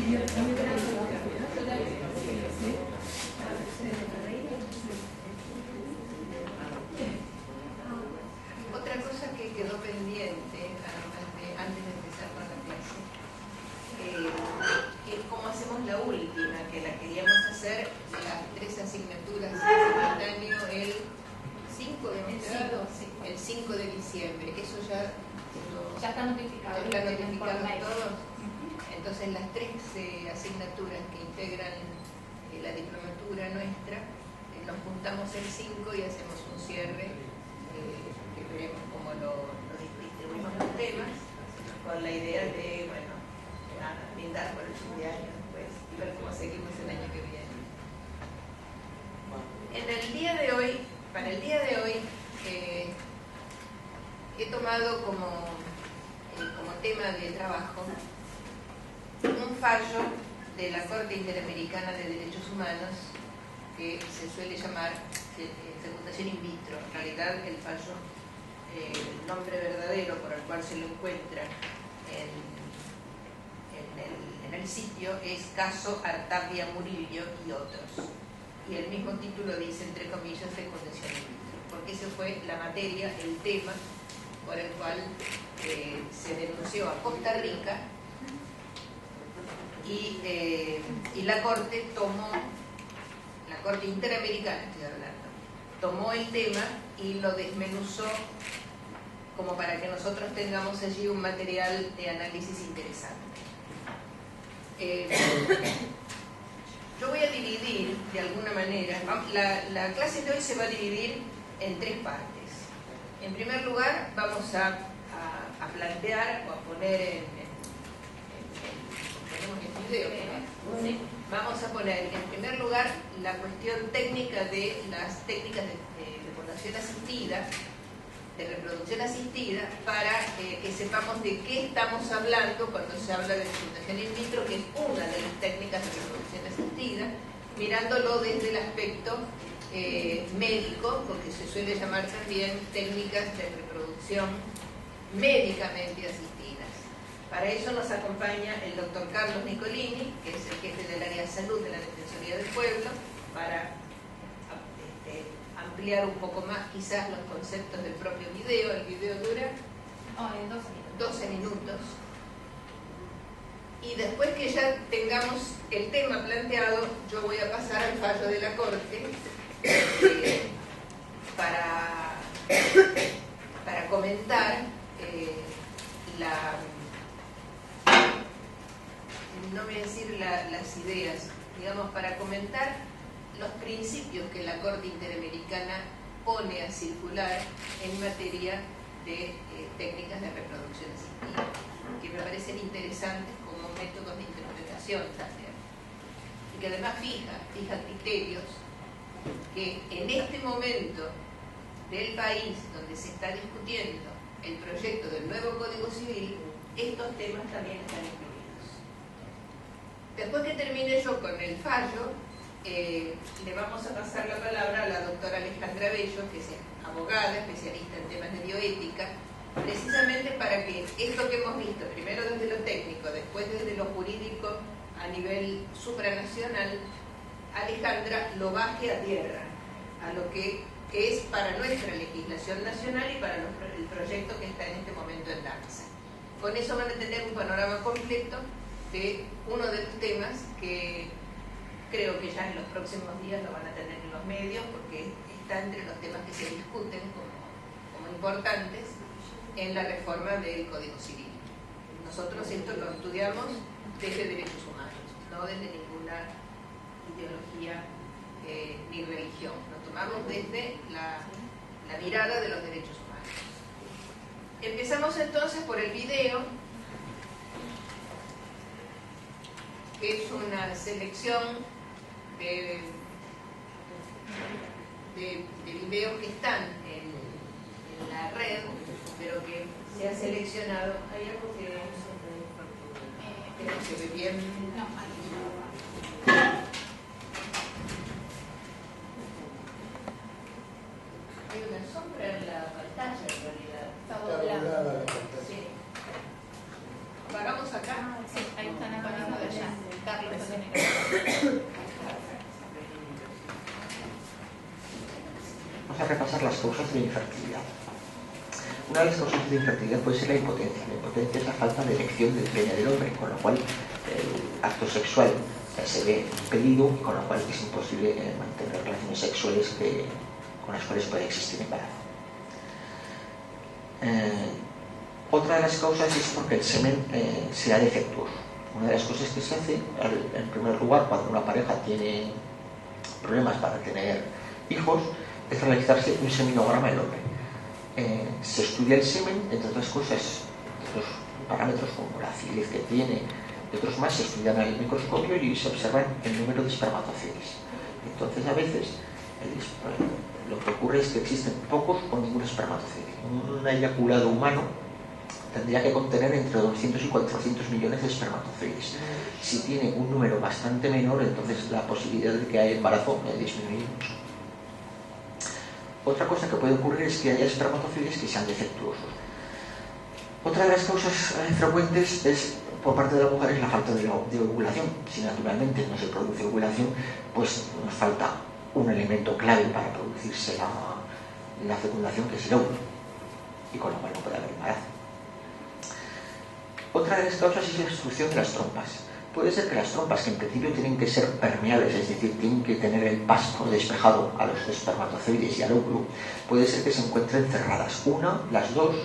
Otra cosa que quedó pendiente antes de empezar con la clase es cómo hacemos la última, que la queríamos hacer las 3 asignaturas en simultáneo el 5 de diciembre. Eso ya está notificado. ¿Ya está notificado todos? Entonces las 3 asignaturas que integran la diplomatura nuestra, nos juntamos el 5 y hacemos un cierre, que veremos cómo lo distribuimos los temas, con la idea de, bueno, brindar por el fin de año después y ver cómo seguimos el año que viene. Para el día de hoy, he tomado como tema de trabajo un fallo de la Corte Interamericana de Derechos Humanos que se suele llamar fecundación in vitro. En realidad el fallo, el nombre verdadero por el cual se lo encuentra en el sitio es caso Artavia Murillo y otros. Y el mismo título dice, entre comillas, fecundación in vitro, porque esa fue la materia, el tema por el cual se denunció a Costa Rica y la Corte Interamericana, estoy hablando, tomó el tema y lo desmenuzó como para que nosotros tengamos allí un material de análisis interesante. Yo voy a dividir de alguna manera, la clase de hoy se va a dividir en 3 partes. En primer lugar, vamos a plantear o a poner tenemos el video, ¿no? Sí. Vamos a poner en primer lugar la cuestión técnica de las técnicas de fecundación asistida, de reproducción asistida, para que sepamos de qué estamos hablando cuando se habla de fecundación in vitro, que es una de las técnicas de reproducción asistida, mirándolo desde el aspecto médico, porque se suele llamar también técnicas de reproducción médicamente asistidas. Para eso nos acompaña el doctor Carlos Nicolini, que es el jefe del área de salud de la Defensoría del Pueblo, para ampliar un poco más quizás los conceptos del propio video. El video dura 12 minutos. Y después que ya tengamos el tema planteado, yo voy a pasar al fallo de la Corte para comentar no voy a decir las ideas, digamos, para comentar los principios que la Corte Interamericana pone a circular en materia de técnicas de reproducción asistida, que me parecen interesantes como métodos de interpretación también, y que además fija criterios que en este momento del país donde se está discutiendo el proyecto del nuevo Código Civil, estos temas también están incluidos. Después que termine yo con el fallo, le vamos a pasar la palabra a la doctora Alejandra Bello, que es abogada, especialista en temas de bioética, precisamente para que esto que hemos visto, primero desde lo técnico, después desde lo jurídico a nivel supranacional, Alejandra lo baje a tierra, a lo que es para nuestra legislación nacional y para el proyecto que está en este momento en danza. Con eso van a tener un panorama completo de uno de los temas que creo que ya en los próximos días lo van a tener en los medios, porque está entre los temas que se discuten como importantes en la reforma del Código Civil. Nosotros esto lo estudiamos desde derechos humanos, no desde ninguna ideología ni religión. Lo tomamos desde la mirada de los derechos humanos. Empezamos entonces por el video, que es una selección de videos que están en la red, pero que se ha seleccionado. ¿Hay algo que no se ve bien? No. Hay una sombra en la pantalla en realidad. Está doblada la pantalla. Sí. ¿Apagamos acá? Sí, ahí están apagando allá. repasar las causas de la infertilidad. Una de las causas de la infertilidad puede ser la impotencia. La impotencia es la falta de erección del pene del hombre, con lo cual el acto sexual se ve impedido y con lo cual es imposible mantener relaciones sexuales con las cuales puede existir embarazo. Otra de las causas es porque el semen sea defectuoso. Una de las cosas que se hace, en primer lugar, cuando una pareja tiene problemas para tener hijos, es realizarse un seminograma del hombre. Se estudia el semen, entre otras cosas, otros parámetros como la acidez que tiene y otros más, se estudian al microscopio y se observan el número de espermatozoides. Entonces, a veces, lo que ocurre es que existen pocos o ningún espermatozoide. Un eyaculado humano tendría que contener entre 200 y 400 millones de espermatozoides. Si tiene un número bastante menor, entonces la posibilidad de que haya embarazo disminuye mucho. Otra cosa que puede ocurrir es que haya espermatozoides que sean defectuosos. Otra de las causas frecuentes es, por parte de la mujer, es la falta de ovulación. Si naturalmente no se produce ovulación, pues nos falta un elemento clave para producirse la fecundación, que es el óvulo, y con lo cual no puede haber embarazo. Otra de las causas es la obstrucción de las trompas. Puede ser que las trompas, que en principio tienen que ser permeables, es decir, tienen que tener el pasto despejado a los espermatozoides y al óvulo, puede ser que se encuentren cerradas, una, las dos,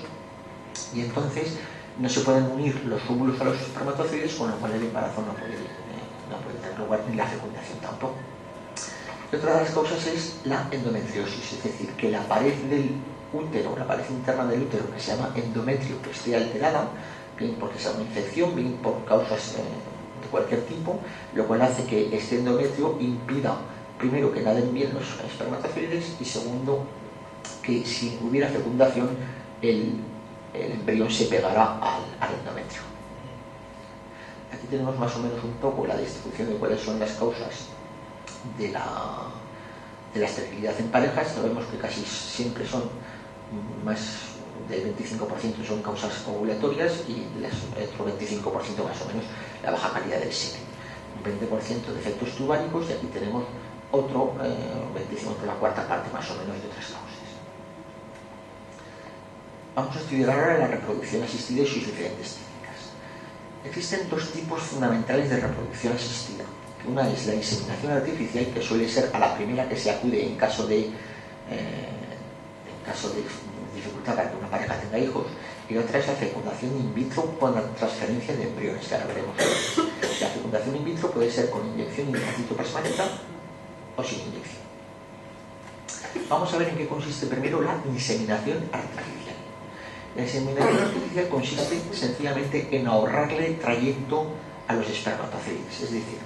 y entonces no se pueden unir los óvulos a los espermatozoides, con lo cual el embarazo no puede tener lugar, ni la fecundación tampoco. Y otra de las causas es la endometriosis, es decir, que la pared del útero, la pared interna del útero, que se llama endometrio, que esté alterada, bien porque sea una infección, bien por causas de cualquier tipo, lo cual hace que este endometrio impida, primero, que naden bien los espermatozoides, y segundo, que si hubiera fecundación, el embrión se pegará al endometrio. Aquí tenemos más o menos un poco la distribución de cuáles son las causas de la esterilidad en parejas. Sabemos que casi siempre son más del 25% son causas ovulatorias y el otro 25% más o menos la baja calidad del semen. Un 20% de efectos tubáricos, y aquí tenemos otro 25%, la cuarta parte más o menos, de otras causas. Vamos a estudiar ahora la reproducción asistida y sus diferentes técnicas. Existen dos tipos fundamentales de reproducción asistida. Una es la inseminación artificial, que suele ser a la primera que se acude en caso de dificultad para que una pareja tenga hijos, y otra es la fecundación in vitro con la transferencia de embriones, que ahora veremos. La fecundación in vitro puede ser con inyección intracitoplasmática o sin inyección. Vamos a ver en qué consiste primero la inseminación artificial. La inseminación artificial consiste sencillamente en ahorrarle trayecto a los espermatozoides, es decir,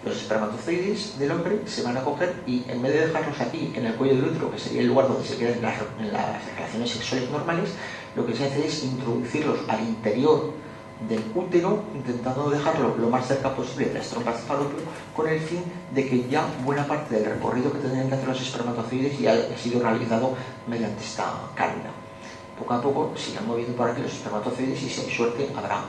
los espermatozoides del hombre se van a coger y, en vez de dejarlos aquí en el cuello del útero, que sería el lugar donde se quedan en las relaciones sexuales normales, lo que se hace es introducirlos al interior del útero, intentando dejarlo lo más cerca posible de las trompas de falopio, con el fin de que ya buena parte del recorrido que tendrían que hacer los espermatozoides ya ha sido realizado mediante esta cánula. Poco a poco se irán moviendo por aquí los espermatozoides y, si hay suerte, habrá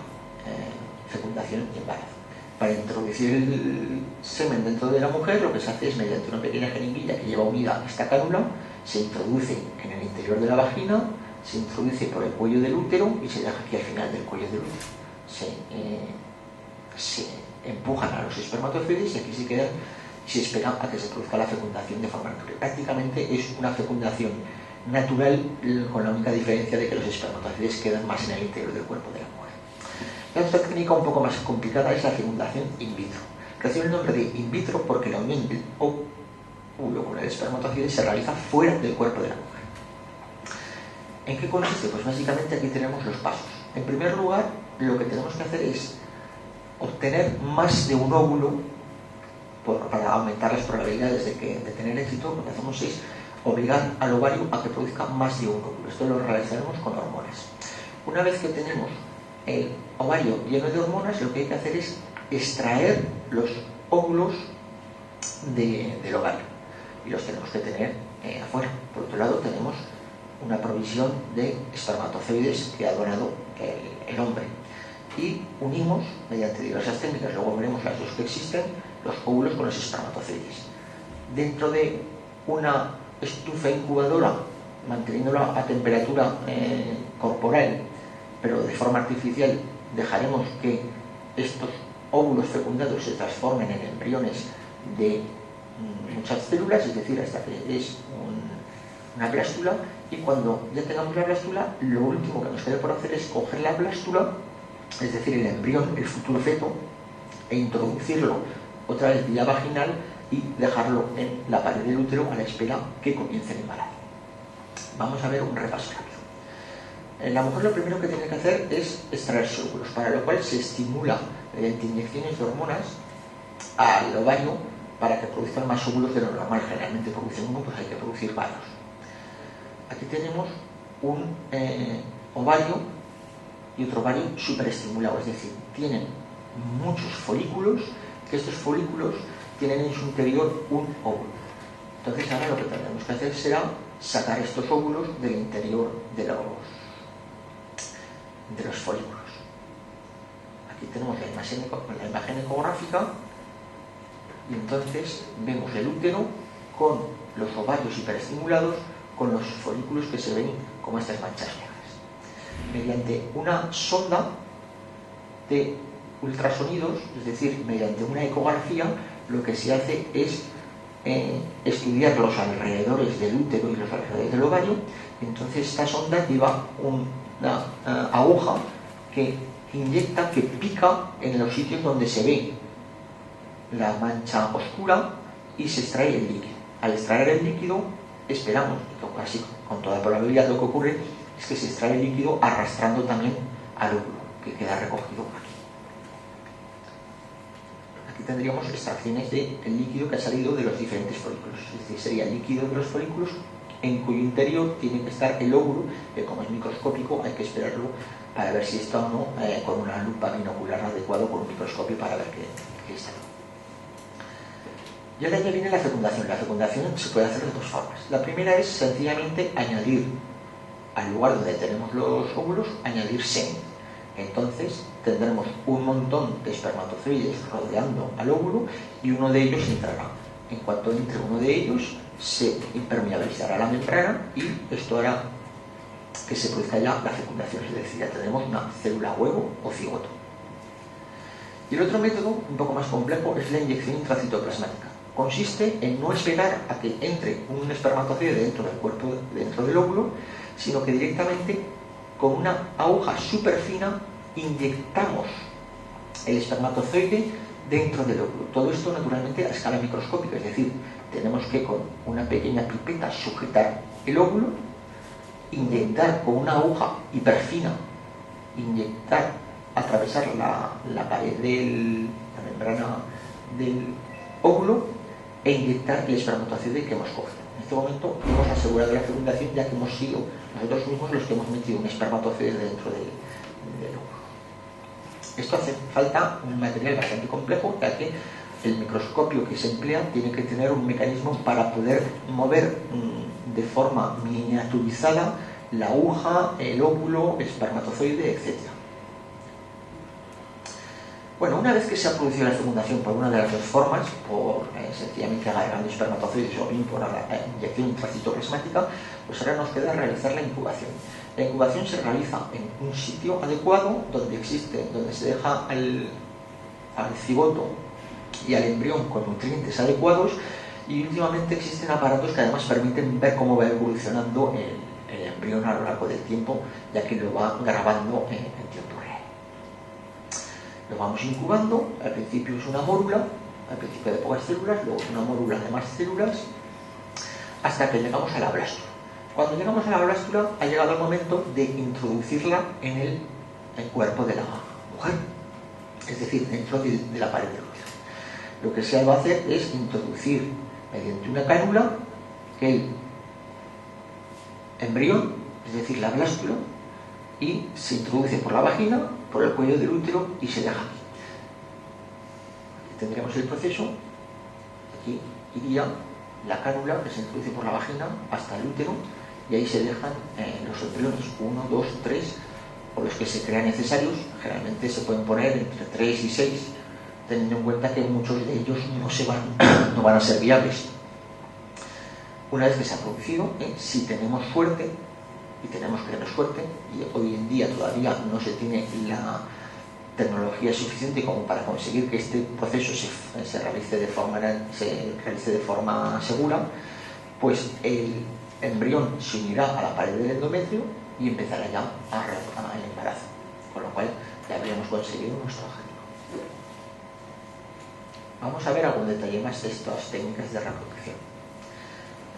fecundación y embarazo. Para introducir el semen dentro de la mujer, lo que se hace es, mediante una pequeña jeringuilla que lleva unida esta cánula, se introduce en el interior de la vagina, se introduce por el cuello del útero y se deja aquí al final del cuello del útero. Se empujan a los espermatozoides y aquí se quedan y se espera a que se produzca la fecundación de forma natural. Prácticamente es una fecundación natural, con la única diferencia de que los espermatozoides quedan más en el interior del cuerpo de la mujer. La otra técnica, un poco más complicada, es la fecundación in vitro. Recibe el nombre de in vitro porque la unión del óvulo con el espermatozoide se realiza fuera del cuerpo de la mujer. ¿En qué consiste? Pues básicamente aquí tenemos los pasos. En primer lugar, lo que tenemos que hacer es obtener más de un óvulo para aumentar las probabilidades de tener éxito. Lo que hacemos es obligar al ovario a que produzca más de un óvulo. Esto lo realizaremos con hormonas. Una vez que tenemos el ovario lleno de hormonas, lo que hay que hacer es extraer los óvulos del ovario, y los tenemos que tener afuera. Por otro lado, tenemos una provisión de espermatozoides que ha donado el hombre, y unimos mediante diversas técnicas, luego veremos las dos que existen, los óvulos con los espermatozoides. Dentro de una estufa incubadora manteniéndolo a temperatura corporal, pero de forma artificial, dejaremos que estos óvulos fecundados se transformen en embriones de muchas células, es decir, hasta que es una blástula, y cuando ya tengamos la blástula, lo último que nos queda por hacer es coger la blástula, es decir, el embrión, el futuro feto, e introducirlo otra vez vía vaginal y dejarlo en la pared del útero a la espera que comience el embarazo. Vamos a ver un repaso rápido. La mujer lo primero que tiene que hacer es extraerse óvulos, para lo cual se estimula mediante inyecciones de hormonas al ovario para que produzcan más óvulos de lo normal. Generalmente produce uno, pues hay que producir varios. Aquí tenemos un ovario y otro ovario superestimulado, es decir, tienen muchos folículos, que estos folículos tienen en su interior un óvulo. Entonces ahora lo que tendremos que hacer será sacar estos óvulos del interior de los folículos. Aquí tenemos la imagen ecográfica y entonces vemos el útero con los ovarios hiperestimulados, con los folículos que se ven como estas manchas negras. Mediante una sonda de ultrasonidos, es decir, mediante una ecografía, lo que se hace es estudiar los alrededores del útero y los alrededores del ovario. Entonces esta sonda lleva una aguja que inyecta, que pica en los sitios donde se ve la mancha oscura y se extrae el líquido. Al extraer el líquido, esperamos, y casi con toda probabilidad lo que ocurre es que se extrae el líquido arrastrando también al óvulo, que queda recogido aquí. Aquí tendríamos extracciones del líquido que ha salido de los diferentes folículos, es decir, sería el líquido de los folículos en cuyo interior tiene que estar el óvulo, que como es microscópico hay que esperarlo para ver si está o no con una lupa binocular adecuada, con un microscopio para ver qué está. Y ahora ya viene la fecundación. La fecundación se puede hacer de dos formas. La primera es sencillamente añadir, al lugar donde tenemos los óvulos, añadir semen. Entonces tendremos un montón de espermatozoides rodeando al óvulo y uno de ellos entrará. En cuanto entre uno de ellos, se impermeabilizará la membrana y esto hará que se produzca ya la fecundación, es decir, ya tenemos una célula huevo o cigoto. Y el otro método, un poco más complejo, es la inyección intracitoplasmática. Consiste en no esperar a que entre un espermatozoide dentro del cuerpo, dentro del óvulo, sino que directamente con una aguja súper fina inyectamos el espermatozoide dentro del óvulo. Todo esto naturalmente a escala microscópica, es decir, tenemos que con una pequeña pipeta sujetar el óvulo, inyectar con una aguja hiperfina, inyectar, atravesar la pared de la membrana del óvulo e inyectar el espermatozoide que hemos cogido. En este momento hemos asegurado la fecundación, ya que hemos sido nosotros mismos los que hemos metido un espermatozoide dentro del óvulo. Esto hace falta un material bastante complejo, ya que el microscopio que se emplea tiene que tener un mecanismo para poder mover de forma miniaturizada la aguja, el óvulo, el espermatozoide, etc. Bueno, una vez que se ha producido la fecundación por una de las dos formas, por sencillamente agregando espermatozoides o bien por la inyección intracitoplasmática, pues ahora nos queda realizar la incubación. La incubación se realiza en un sitio adecuado donde se deja al cigoto y al embrión con nutrientes adecuados, y últimamente existen aparatos que además permiten ver cómo va evolucionando el embrión a lo largo del tiempo, ya que lo va grabando en tiempo real. Lo vamos incubando, al principio es una mórula, al principio de pocas células, luego es una mórula de más células, hasta que llegamos a la blástula. Cuando llegamos a la blástula ha llegado el momento de introducirla en el cuerpo de la mujer, es decir, dentro de la pared del útero. Lo que se va a hacer es introducir mediante una cánula el embrión, es decir, la blástula, y se introduce por la vagina, por el cuello del útero y se deja aquí. Aquí tendríamos el proceso. Aquí iría la cánula que se introduce por la vagina hasta el útero y ahí se dejan los embriones, 1, 2, 3 o los que se crean necesarios. Generalmente se pueden poner entre 3 y 6, teniendo en cuenta que muchos de ellos no van a ser viables. Una vez que se ha producido, si tenemos suerte, y tenemos que tener suerte, y hoy en día todavía no se tiene la tecnología suficiente como para conseguir que este proceso se realice de forma segura, pues el embrión se unirá a la pared del endometrio y empezará ya el embarazo, con lo cual ya habríamos conseguido nuestro objetivo. Vamos a ver algún detalle más de estas técnicas de reproducción.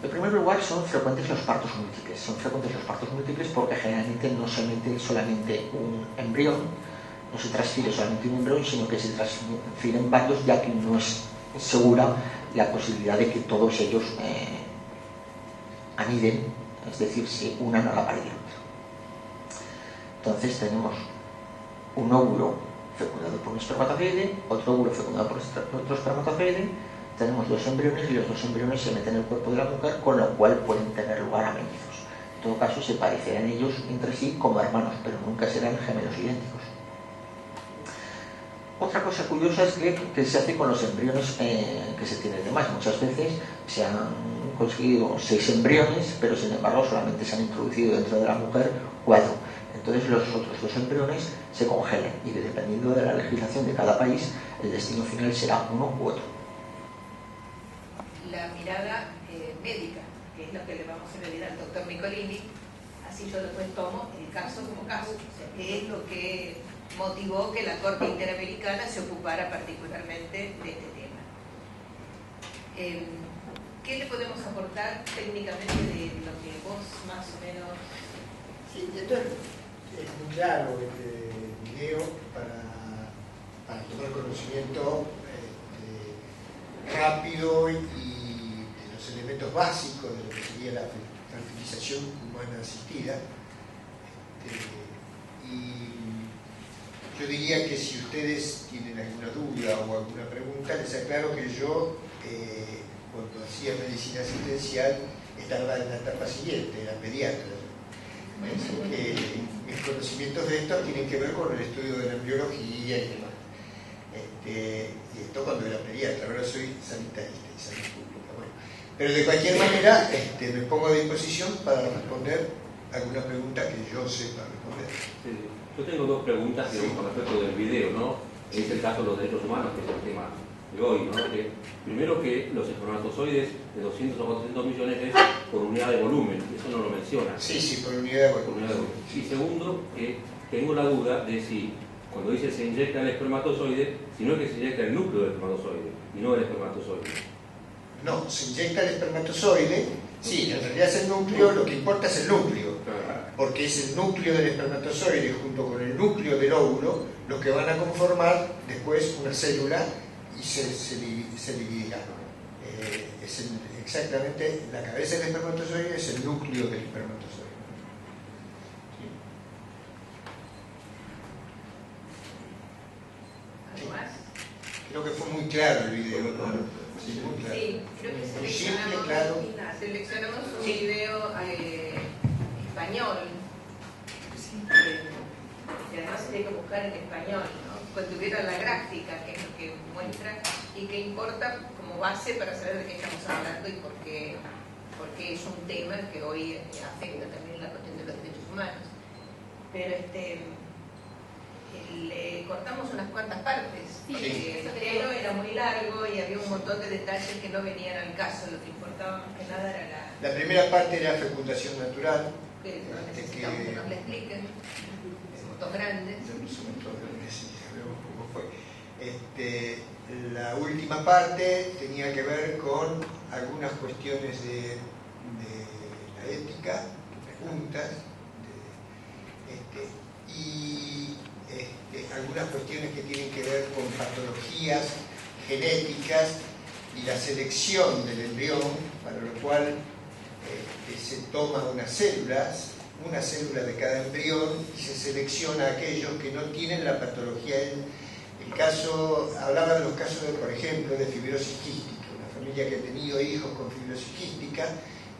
En primer lugar, son frecuentes los partos múltiples. Son frecuentes los partos múltiples porque generalmente no se mete solamente un embrión, no se transfiere solamente un embrión, sino que se transfieren varios, ya que no es segura la posibilidad de que todos ellos aniden, es decir, se unan a la pared del útero. Entonces tenemos un óvulo fecundado por un espermatozoide, otro óvulo fecundado por otro espermatozoide, tenemos dos embriones y los dos embriones se meten en el cuerpo de la mujer, con lo cual pueden tener lugar a mellizos. En todo caso, se parecerán ellos entre sí como hermanos, pero nunca serán gemelos idénticos. Otra cosa curiosa es que se hace con los embriones que se tienen de más. Muchas veces se han conseguido 6 embriones, pero sin embargo solamente se han introducido dentro de la mujer 4. Entonces los otros 2 embriones se congelan y dependiendo de la legislación de cada país, el destino final será uno u otro. La mirada médica, que es lo que le vamos a pedir al doctor Nicolini, así yo después tomo el caso como caso, o sea, qué es lo que motivó que la Corte Interamericana se ocupara particularmente de este tema. ¿Qué le podemos aportar técnicamente de lo que vos más o menos... Sí, esto es muy claro este video para tomar conocimiento rápido y de los elementos básicos de lo que sería la fertilización humana asistida. Y yo diría que si ustedes tienen alguna duda o alguna pregunta, les aclaro que yo, cuando hacía medicina asistencial, estaba en la etapa siguiente, era pediatra. Así que mis conocimientos de esto tienen que ver con el estudio de la embriología y demás. Y esto cuando era pediatra, ahora soy sanitarista y salud pública. Bueno, pero de cualquier manera, me pongo a disposición para responder alguna pregunta que yo sepa responder. Sí. Yo tengo 2 preguntas con respecto del video, ¿no? Es el caso de los derechos humanos, que es el tema de hoy, ¿no? Primero que los espermatozoides de 200 o 400 millones es por unidad de volumen, eso no lo menciona. Sí, por unidad de volumen. Y segundo, que tengo la duda de si, cuando dice se inyecta el espermatozoide, si no es que se inyecta el núcleo del espermatozoide y no el espermatozoide. No, se inyecta el espermatozoide, sí, en realidad es el núcleo, lo que importa es el núcleo, porque es el núcleo del espermatozoide junto con el núcleo del óvulo los que van a conformar después una célula y se dividirá. Exactamente, la cabeza del espermatozoide es el núcleo del espermatozoide. ¿Algo más? Creo que fue muy claro el video, ¿no? Sí, muy claro. Sí, creo que Muy simple, claro. seleccionamos un video español, y además se tiene que buscar en español, ¿no? Cuando tuviera la gráfica, que es lo que muestra y que importa como base para saber de qué estamos hablando y por qué es un tema que hoy afecta también la cuestión de los derechos humanos. Pero le cortamos unas cuantas partes, porque el video era muy largo y había un montón de detalles que no venían al caso. Lo que importaba más que nada era la primera parte era fecundación natural, que necesitamos que nos la expliquen, fotos grandes. La última parte tenía que ver con algunas cuestiones de la ética, preguntas, y algunas cuestiones que tienen que ver con patologías genéticas y la selección del embrión, para lo cual se toma unas células, una célula de cada embrión y se selecciona a aquellos que no tienen la patología. El caso, hablaba de los casos, por ejemplo, de fibrosis quística. Una familia que ha tenido hijos con fibrosis quística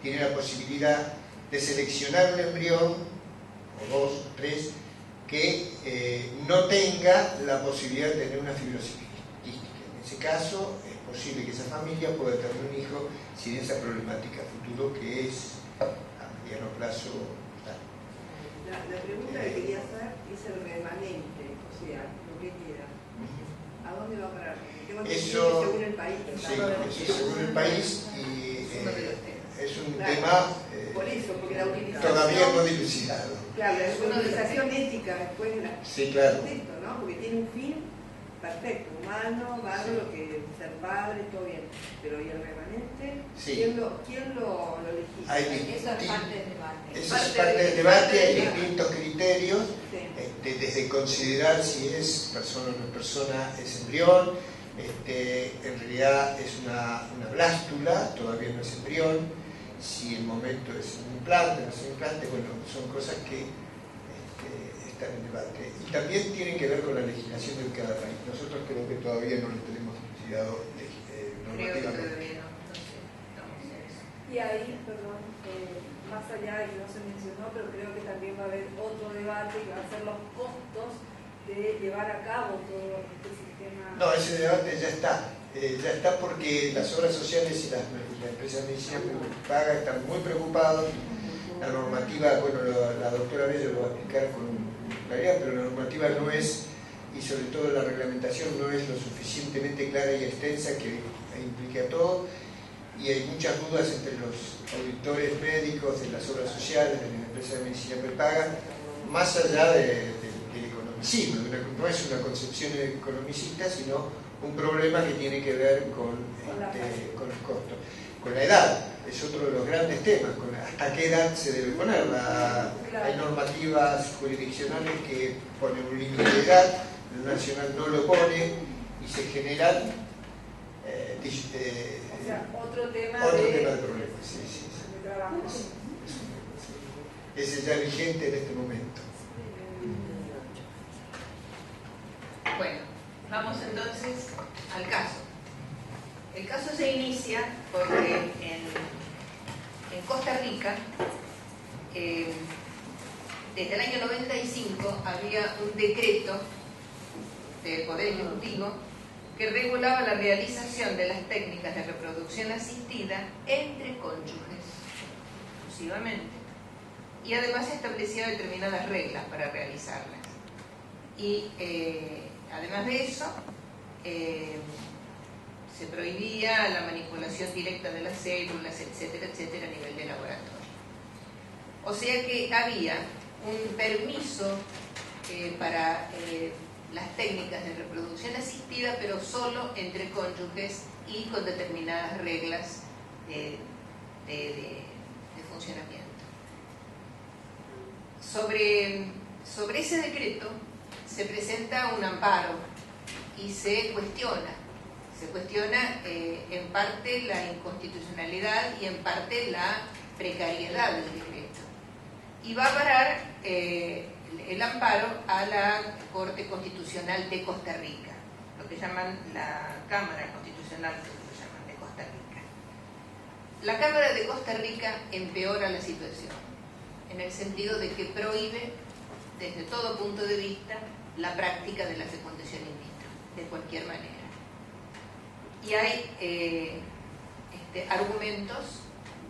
tiene la posibilidad de seleccionar un embrión, o 2 o 3, que no tenga la posibilidad de tener una fibrosis quística. En ese caso es posible que esa familia pueda tener un hijo sin esa problemática futuro que es a mediano plazo. La pregunta que quería hacer es el remanente, o sea, lo que queda. ¿A dónde va a parar? Eso, según el país. Sí, eso según el país, y es un tema por eso, porque la utilización, todavía no dilucidado. Claro, la utilización ética después de la Sí, claro. esto, ¿no? Porque tiene un fin perfecto, humano, lo que ser padre, todo bien. Pero ¿y el remanente? Sí. ¿Quién lo legisla? Eso es parte del debate. Eso es parte del debate, hay del distintos criterios, Sí. desde considerar si es persona o no es persona, es embrión, en realidad es una blástula, todavía no es embrión, si el momento es un implante, no es un implante, bueno, son cosas que están en debate. Y también tienen que ver con la legislación de cada país. Nosotros creo que todavía no lo tenemos estudiado normativamente. Y ahí, perdón, más allá, y no se mencionó, pero creo que también va a haber otro debate que va a ser los costos de llevar a cabo todo este sistema. No, ese debate ya está porque las obras sociales y las empresas de medicina paga están muy preocupados. La normativa, bueno, la doctora Bello lo va a explicar con claridad, pero la normativa no es, y sobre todo la reglamentación no es lo suficientemente clara y extensa que implique a todo, y hay muchas dudas entre los auditores médicos de las obras sociales, de las empresas de medicina prepaga, más allá del economicismo. No es una concepción economicista, sino un problema que tiene que ver con los costos. Con la edad, es otro de los grandes temas, hasta qué edad se debe poner. Hay normativas jurisdiccionales que ponen un límite de edad, el nacional no lo pone y se generan otro tema de problemas. Sí. de trabajo. Ese es ya vigente en este momento. Bueno, vamos entonces al caso. El caso se inicia porque en Costa Rica, desde el año 95, había un decreto del Poder Ejecutivo que regulaba la realización de las técnicas de reproducción asistida entre cónyuges, exclusivamente, y además establecía determinadas reglas para realizarlas. Y además de eso, se prohibía la manipulación directa de las células, etcétera, etcétera, a nivel de laboratorio. O sea que había un permiso para las técnicas de reproducción asistida, pero solo entre cónyuges y con determinadas reglas de funcionamiento. Sobre ese decreto se presenta un amparo y se cuestiona en parte la inconstitucionalidad y en parte la precariedad del decreto. Y va a parar el amparo a la Corte Constitucional de Costa Rica, lo que llaman la Cámara Constitucional de Costa Rica. La Cámara de Costa Rica empeora la situación, en el sentido de que prohíbe, desde todo punto de vista, la práctica de la fecundación in vitro, de cualquier manera. Y hay argumentos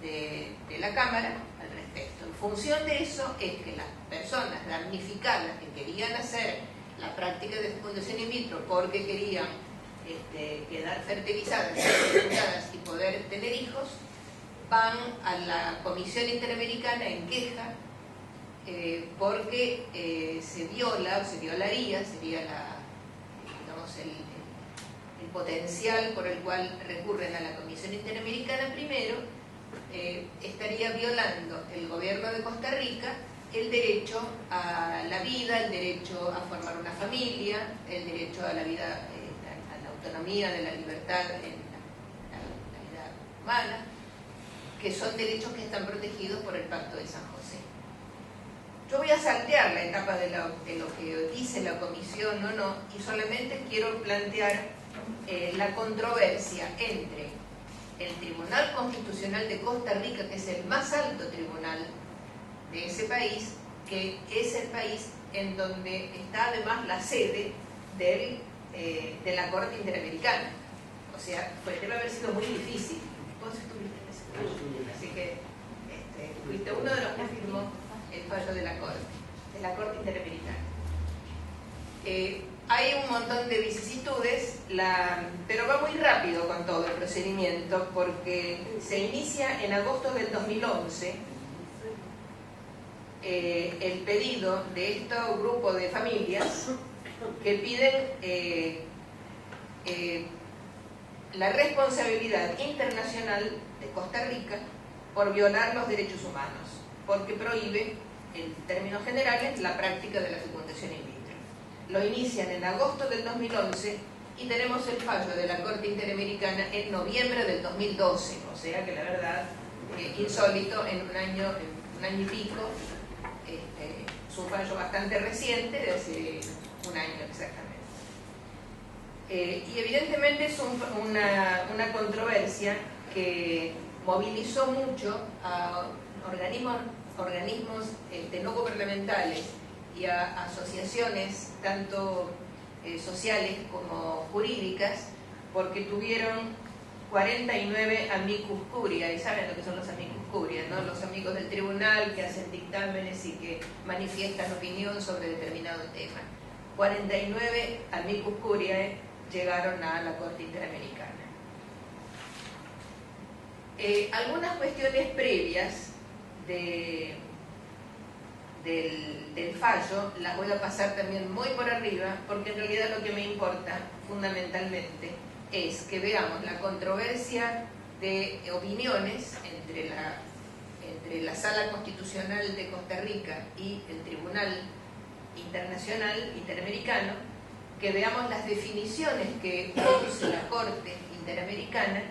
de la Cámara al respecto. En función de eso es que las personas damnificadas que querían hacer la práctica de fecundación in vitro porque querían quedar fertilizadas y poder tener hijos, van a la Comisión Interamericana en queja porque se viola o se violaría, sería el potencial por el cual recurren a la Comisión Interamericana primero, estaría violando el gobierno de Costa Rica el derecho a la vida, el derecho a formar una familia, el derecho a la vida, a la autonomía de la libertad en la vida humana, que son derechos que están protegidos por el Pacto de San José. Yo voy a saltear la etapa de lo que dice la comisión o no, y solamente quiero plantear la controversia entre el Tribunal Constitucional de Costa Rica, que es el más alto tribunal de ese país, que es el país en donde está además la sede de la Corte Interamericana. sea, debe haber sido muy difícil. Vos estuviste en ese curso, así que fuiste uno de los que firmó el fallo de la Corte Interamericana. Hay un montón de vicisitudes, pero va muy rápido con todo el procedimiento, porque se inicia en agosto del 2011 el pedido de este grupo de familias que piden la responsabilidad internacional de Costa Rica por violar los derechos humanos, porque prohíbe, en términos generales, la práctica de la fecundación in vitro. Lo inician en agosto del 2011 y tenemos el fallo de la Corte Interamericana en noviembre del 2012, o sea que la verdad, insólito, en un año y pico. Es un fallo bastante reciente, de hace un año exactamente. Y evidentemente es una controversia que movilizó mucho a organismos no gubernamentales y a asociaciones tanto sociales como jurídicas, porque tuvieron 49 amicus curiae. ¿Y saben lo que son los amicus curiae, no? Los amigos del tribunal que hacen dictámenes y que manifiestan opinión sobre determinado tema. 49 amicus curiae llegaron a la Corte Interamericana. Algunas cuestiones previas del fallo las voy a pasar también muy por arriba, porque en realidad lo que me importa fundamentalmente es que veamos la controversia de opiniones entre la Sala Constitucional de Costa Rica y el Tribunal Internacional Interamericano, que veamos las definiciones que produce la Corte Interamericana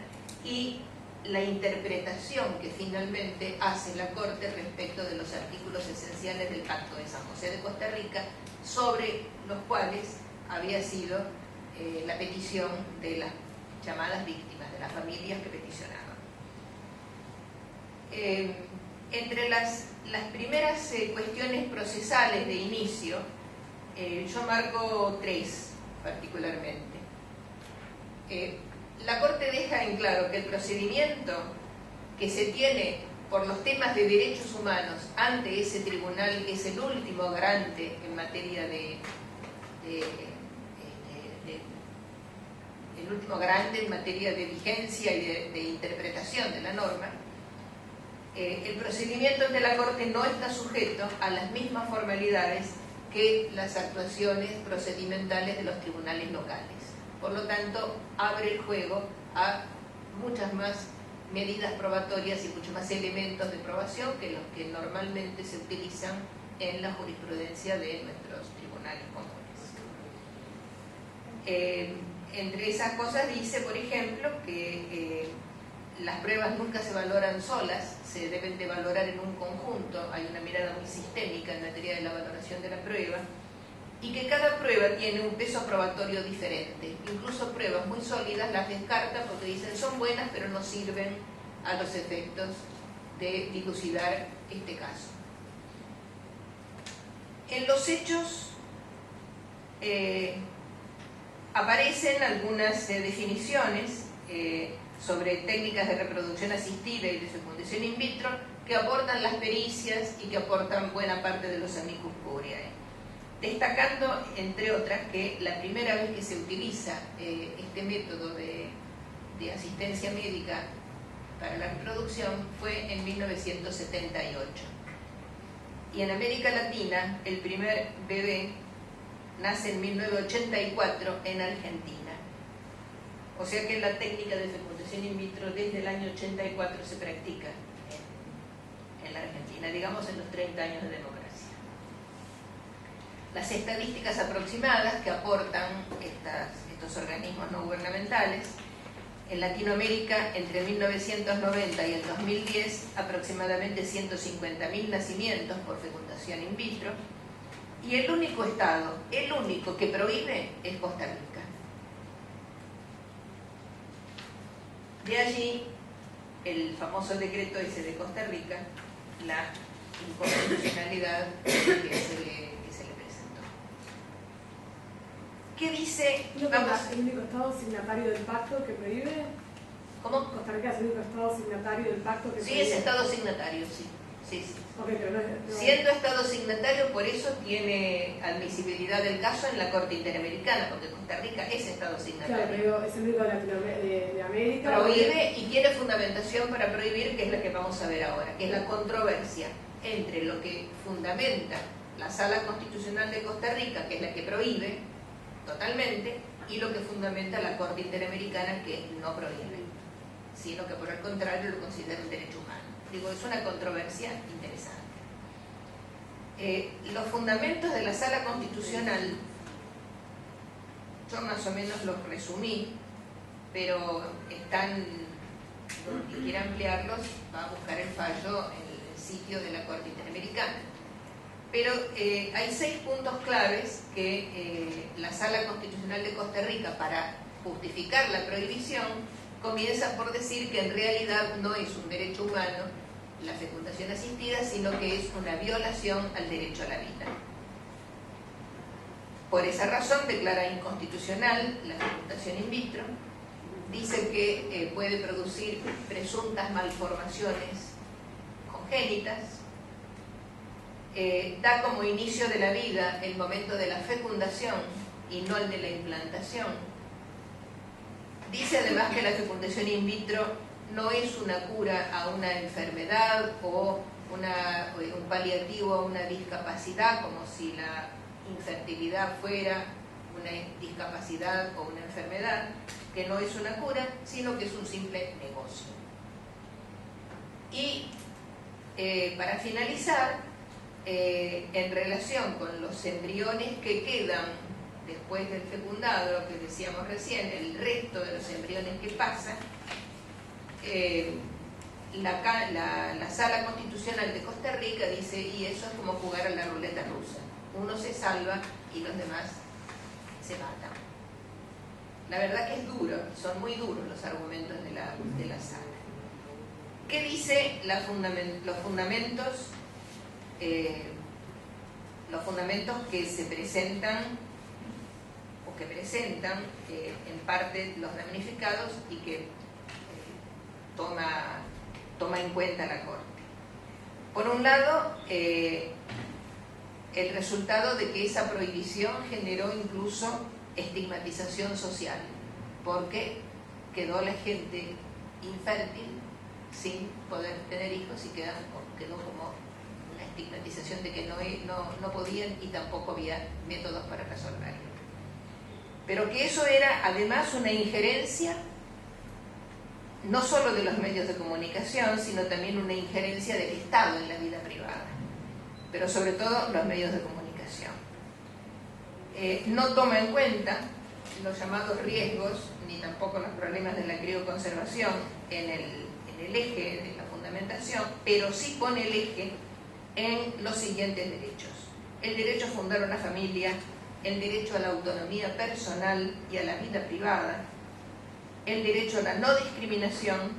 y la interpretación que finalmente hace la Corte respecto de los artículos esenciales del Pacto de San José de Costa Rica, sobre los cuales había sido la petición de las llamadas víctimas, de las familias que peticionaban. Entre las primeras cuestiones procesales de inicio, yo marco tres particularmente. La Corte deja en claro que el procedimiento que se tiene por los temas de derechos humanos ante ese tribunal, que es el último garante en materia el último garante en materia de vigencia y de interpretación de la norma, el procedimiento ante la Corte no está sujeto a las mismas formalidades que las actuaciones procedimentales de los tribunales locales. Por lo tanto, abre el juego a muchas más medidas probatorias y muchos más elementos de probación que los que normalmente se utilizan en la jurisprudencia de nuestros tribunales comunes. Entre esas cosas dice, por ejemplo, que las pruebas nunca se valoran solas, se deben de valorar en un conjunto. Hay una mirada muy sistémica en materia de la valoración de la prueba, y que cada prueba tiene un peso probatorio diferente. Incluso pruebas muy sólidas las descartan porque dicen son buenas pero no sirven a los efectos de dilucidar este caso. En los hechos aparecen algunas definiciones sobre técnicas de reproducción asistida y de fecundación in vitro que aportan las pericias y que aportan buena parte de los amicus curiae. Destacando, entre otras, que la primera vez que se utiliza este método de asistencia médica para la reproducción fue en 1978. Y en América Latina, el primer bebé nace en 1984 en Argentina. O sea que la técnica de fecundación in vitro desde el año 84 se practica en la Argentina, digamos en los 30 años de democracia. Las estadísticas aproximadas que aportan estos organismos no gubernamentales: en Latinoamérica, entre 1990 y el 2010, aproximadamente 150.000 nacimientos por fecundación in vitro, y el único estado, el único que prohíbe, es Costa Rica. De allí el famoso decreto ese de Costa Rica, la inconstitucionalidad que se le presentó. ¿Qué dice? ¿No Vamos, es el único estado signatario del pacto que prohíbe? ¿cómo? ¿Costa Rica es el único estado signatario del pacto que Sí, prohíbe? es estado signatario, sí. Sí, sí. Ok, pero no es... Siendo estado signatario, por eso tiene admisibilidad del caso en la Corte Interamericana, porque Costa Rica es estado Claro, signatario. pero digo, es el único de América. Prohíbe y tiene fundamentación para prohibir, que es la que vamos a ver ahora, que es la controversia entre lo que fundamenta la Sala Constitucional de Costa Rica, que es la que prohíbe totalmente, y lo que fundamenta la Corte Interamericana, que no prohíbe, sino que por el contrario lo considera un derecho humano. Digo, es una controversia interesante. Los fundamentos de la Sala Constitucional, yo más o menos los resumí, pero están, quien quiera ampliarlos, va a buscar el fallo en el sitio de la Corte Interamericana. Pero hay 6 puntos claves que la Sala Constitucional de Costa Rica, para justificar la prohibición, comienza por decir que en realidad no es un derecho humano la fecundación asistida, sino que es una violación al derecho a la vida. Por esa razón declara inconstitucional la fecundación in vitro, dice que puede producir presuntas malformaciones congénitas, da como inicio de la vida el momento de la fecundación y no el de la implantación. Dice además que la fecundación in vitro no es una cura a una enfermedad o un paliativo a una discapacidad, como si la infertilidad fuera una discapacidad o una enfermedad, que no es una cura, sino que es un simple negocio. Y para finalizar, en relación con los embriones que quedan después del fecundado, lo que decíamos recién, el resto de los embriones que pasan, la Sala Constitucional de Costa Rica dice, y eso es como jugar a la ruleta rusa. Uno se salva y los demás se matan. La verdad que es duro, son muy duros los argumentos de la Sala. ¿Qué dice los fundamentos? Los fundamentos que se presentan o que presentan en parte los damnificados y que toma en cuenta la Corte. Por un lado, el resultado de que esa prohibición generó incluso estigmatización social, porque quedó la gente infértil sin poder tener hijos y quedó como una estigmatización de que no podían y tampoco había métodos para resolverlo. Pero que eso era además una injerencia no solo de los medios de comunicación, sino también una injerencia del Estado en la vida privada, pero sobre todo los medios de comunicación. No toma en cuenta los llamados riesgos, ni tampoco los problemas de la crioconservación en el eje de la fundamentación, pero sí pone el eje en los siguientes derechos: el derecho a fundar una familia, el derecho a la autonomía personal y a la vida privada, el derecho a la no discriminación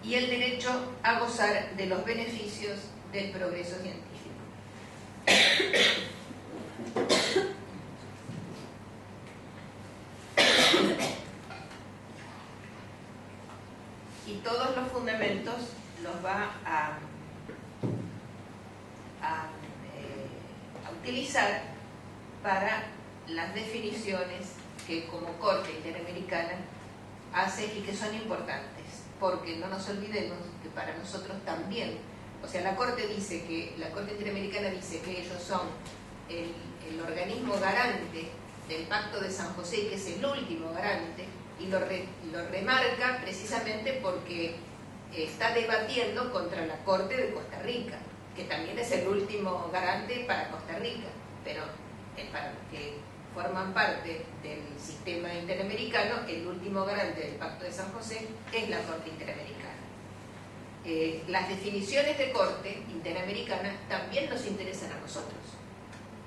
y el derecho a gozar de los beneficios del progreso científico. Y todos los fundamentos los va a utilizar para las definiciones que como Corte Interamericana hace y que son importantes, porque no nos olvidemos que para nosotros también, o sea, la Corte Interamericana dice que ellos son el organismo garante del Pacto de San José y que es el último garante, y lo remarca precisamente porque está debatiendo contra la Corte de Costa Rica, que también es el último garante para Costa Rica, pero para los que forman parte del sistema interamericano, el último garante del Pacto de San José es la Corte Interamericana. Las definiciones de Corte Interamericana también nos interesan a nosotros,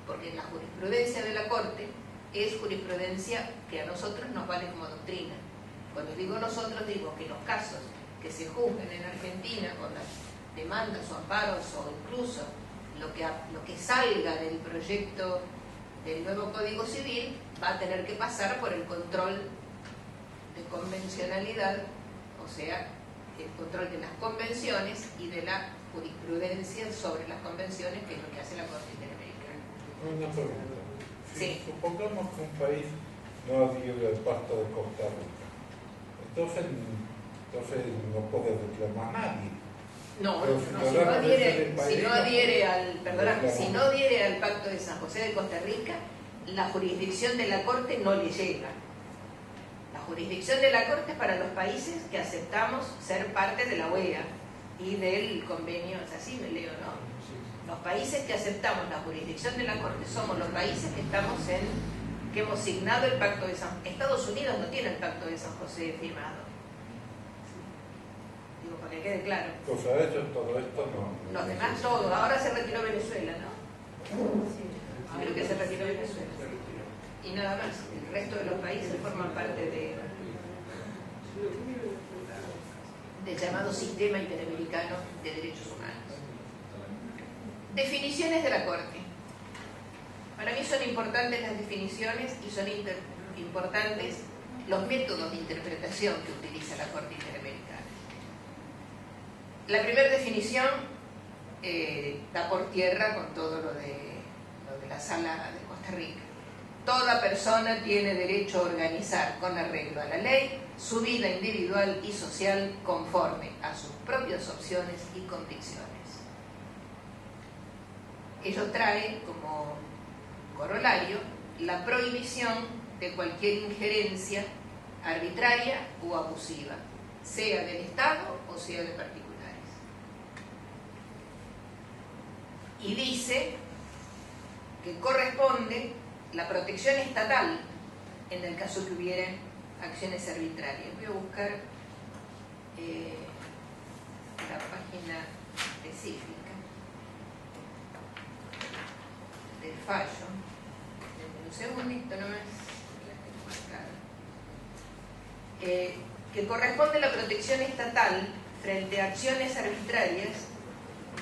porque la jurisprudencia de la Corte es jurisprudencia que a nosotros nos vale como doctrina. Cuando digo nosotros, digo que los casos que se juzgan en Argentina con las demandas o amparos o incluso lo que salga del proyecto del nuevo Código Civil va a tener que pasar por el control de convencionalidad, o sea, el control de las convenciones y de la jurisprudencia sobre las convenciones, que es lo que hace la Corte Interamericana. Una pregunta. Sí. Supongamos que un país no adhiere al Pacto de Costa Rica, entonces no puede reclamar nadie. No, Pero si no adhiere al Pacto de San José de Costa Rica, la jurisdicción de la Corte no le llega. La jurisdicción de la Corte es para los países que aceptamos ser parte de la OEA y del convenio, es así, me leo, ¿no? Los países que aceptamos la jurisdicción de la Corte somos los países que hemos signado el Pacto de San José. Estados Unidos no tiene el Pacto de San José firmado. Digo, para que quede claro. Pues a ellos todo esto no. Los demás todo. Ahora se retiró Venezuela, ¿no? Creo que se retiró Venezuela. Y nada más. El resto de los países forman parte del llamado Sistema Interamericano de Derechos Humanos. Definiciones de la Corte. Para mí son importantes las definiciones y son importantes los métodos de interpretación que utiliza la Corte Interamericana. La primera definición da por tierra con todo lo de la Sala de Costa Rica. Toda persona tiene derecho a organizar con arreglo a la ley su vida individual y social conforme a sus propias opciones y convicciones. Ello trae como corolario la prohibición de cualquier injerencia arbitraria o abusiva, sea del Estado o sea de particulares. Y dice que corresponde la protección estatal en el caso que hubieran acciones arbitrarias. Voy a buscar la página específica del fallo. Un segundito nomás. Que corresponde la protección estatal frente a acciones arbitrarias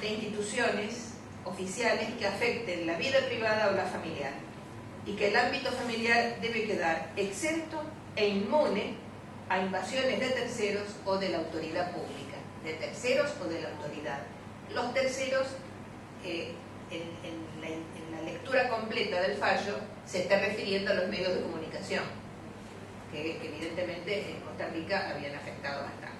de instituciones oficiales que afecten la vida privada o la familiar, y que el ámbito familiar debe quedar exento e inmune a invasiones de terceros o de la autoridad pública, de terceros o de la autoridad. Los terceros, en la lectura completa del fallo, se está refiriendo a los medios de comunicación, que evidentemente en Costa Rica habían afectado bastante.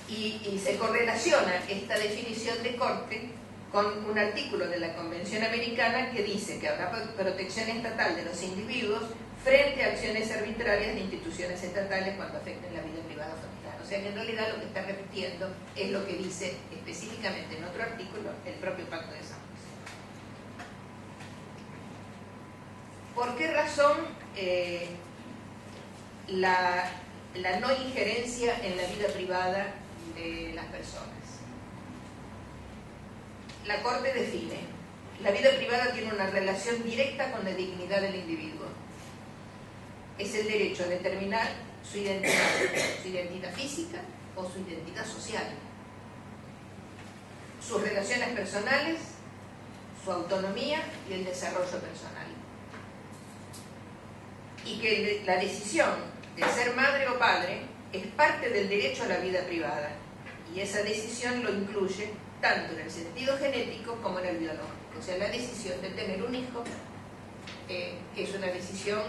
Y se correlaciona esta definición de corte con un artículo de la Convención Americana que dice que habrá protección estatal de los individuos frente a acciones arbitrarias de instituciones estatales cuando afecten la vida privada o familiar. O sea que en realidad lo que está repitiendo es lo que dice específicamente en otro artículo el propio Pacto de San José. ¿Por qué razón la no injerencia en la vida privada de las personas? La Corte define: la vida privada tiene una relación directa con la dignidad del individuo. Es el derecho a determinar su identidad física o su identidad social, sus relaciones personales, su autonomía y el desarrollo personal. Y que la decisión de ser madre o padre es parte del derecho a la vida privada, y esa decisión lo incluye tanto en el sentido genético como en el biológico. O sea, la decisión de tener un hijo es una decisión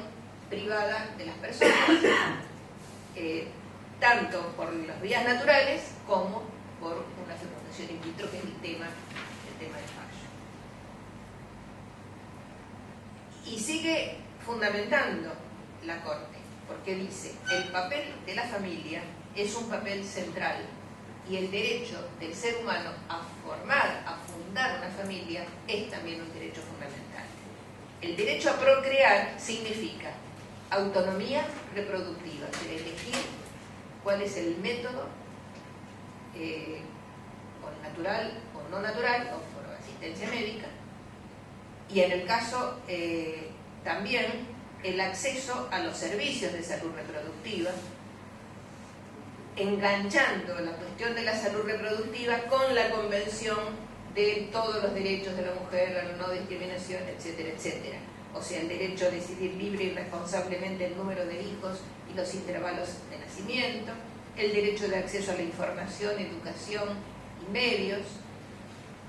privada de las personas, tanto por las vías naturales como por una fecundación in vitro, que es el tema del fallo. Y sigue fundamentando la Corte, porque dice: el papel de la familia es un papel central, y el derecho del ser humano a fundar una familia es también un derecho fundamental. El derecho a procrear significa autonomía reproductiva, de elegir cuál es el método, o natural o no natural, o por asistencia médica, y en el caso también el acceso a los servicios de salud reproductiva enganchando la cuestión de la salud reproductiva con la Convención de todos los derechos de la mujer, la no discriminación, etcétera, etcétera. O sea, el derecho a decidir libre y responsablemente el número de hijos y los intervalos de nacimiento, el derecho de acceso a la información, educación y medios,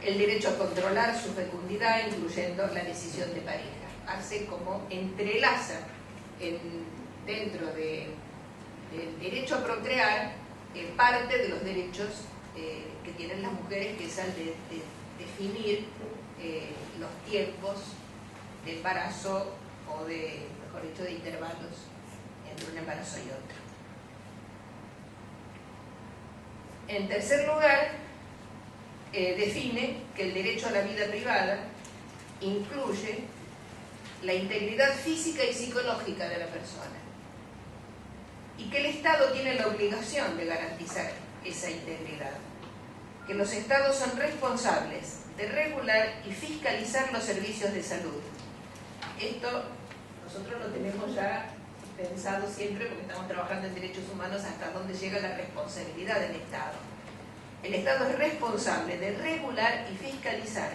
el derecho a controlar su fecundidad, incluyendo la decisión de pareja. Hace como entrelaza dentro del derecho a procrear parte de los derechos que tienen las mujeres, que es el de definir los tiempos de embarazo o de, mejor dicho, de intervalos entre un embarazo y otro. En tercer lugar, define que el derecho a la vida privada incluye la integridad física y psicológica de la persona y que el Estado tiene la obligación de garantizar esa integridad, que los Estados son responsables de regular y fiscalizar los servicios de salud. Esto nosotros lo tenemos ya pensado siempre porque estamos trabajando en derechos humanos hasta donde llega la responsabilidad del Estado. El Estado es responsable de regular y fiscalizar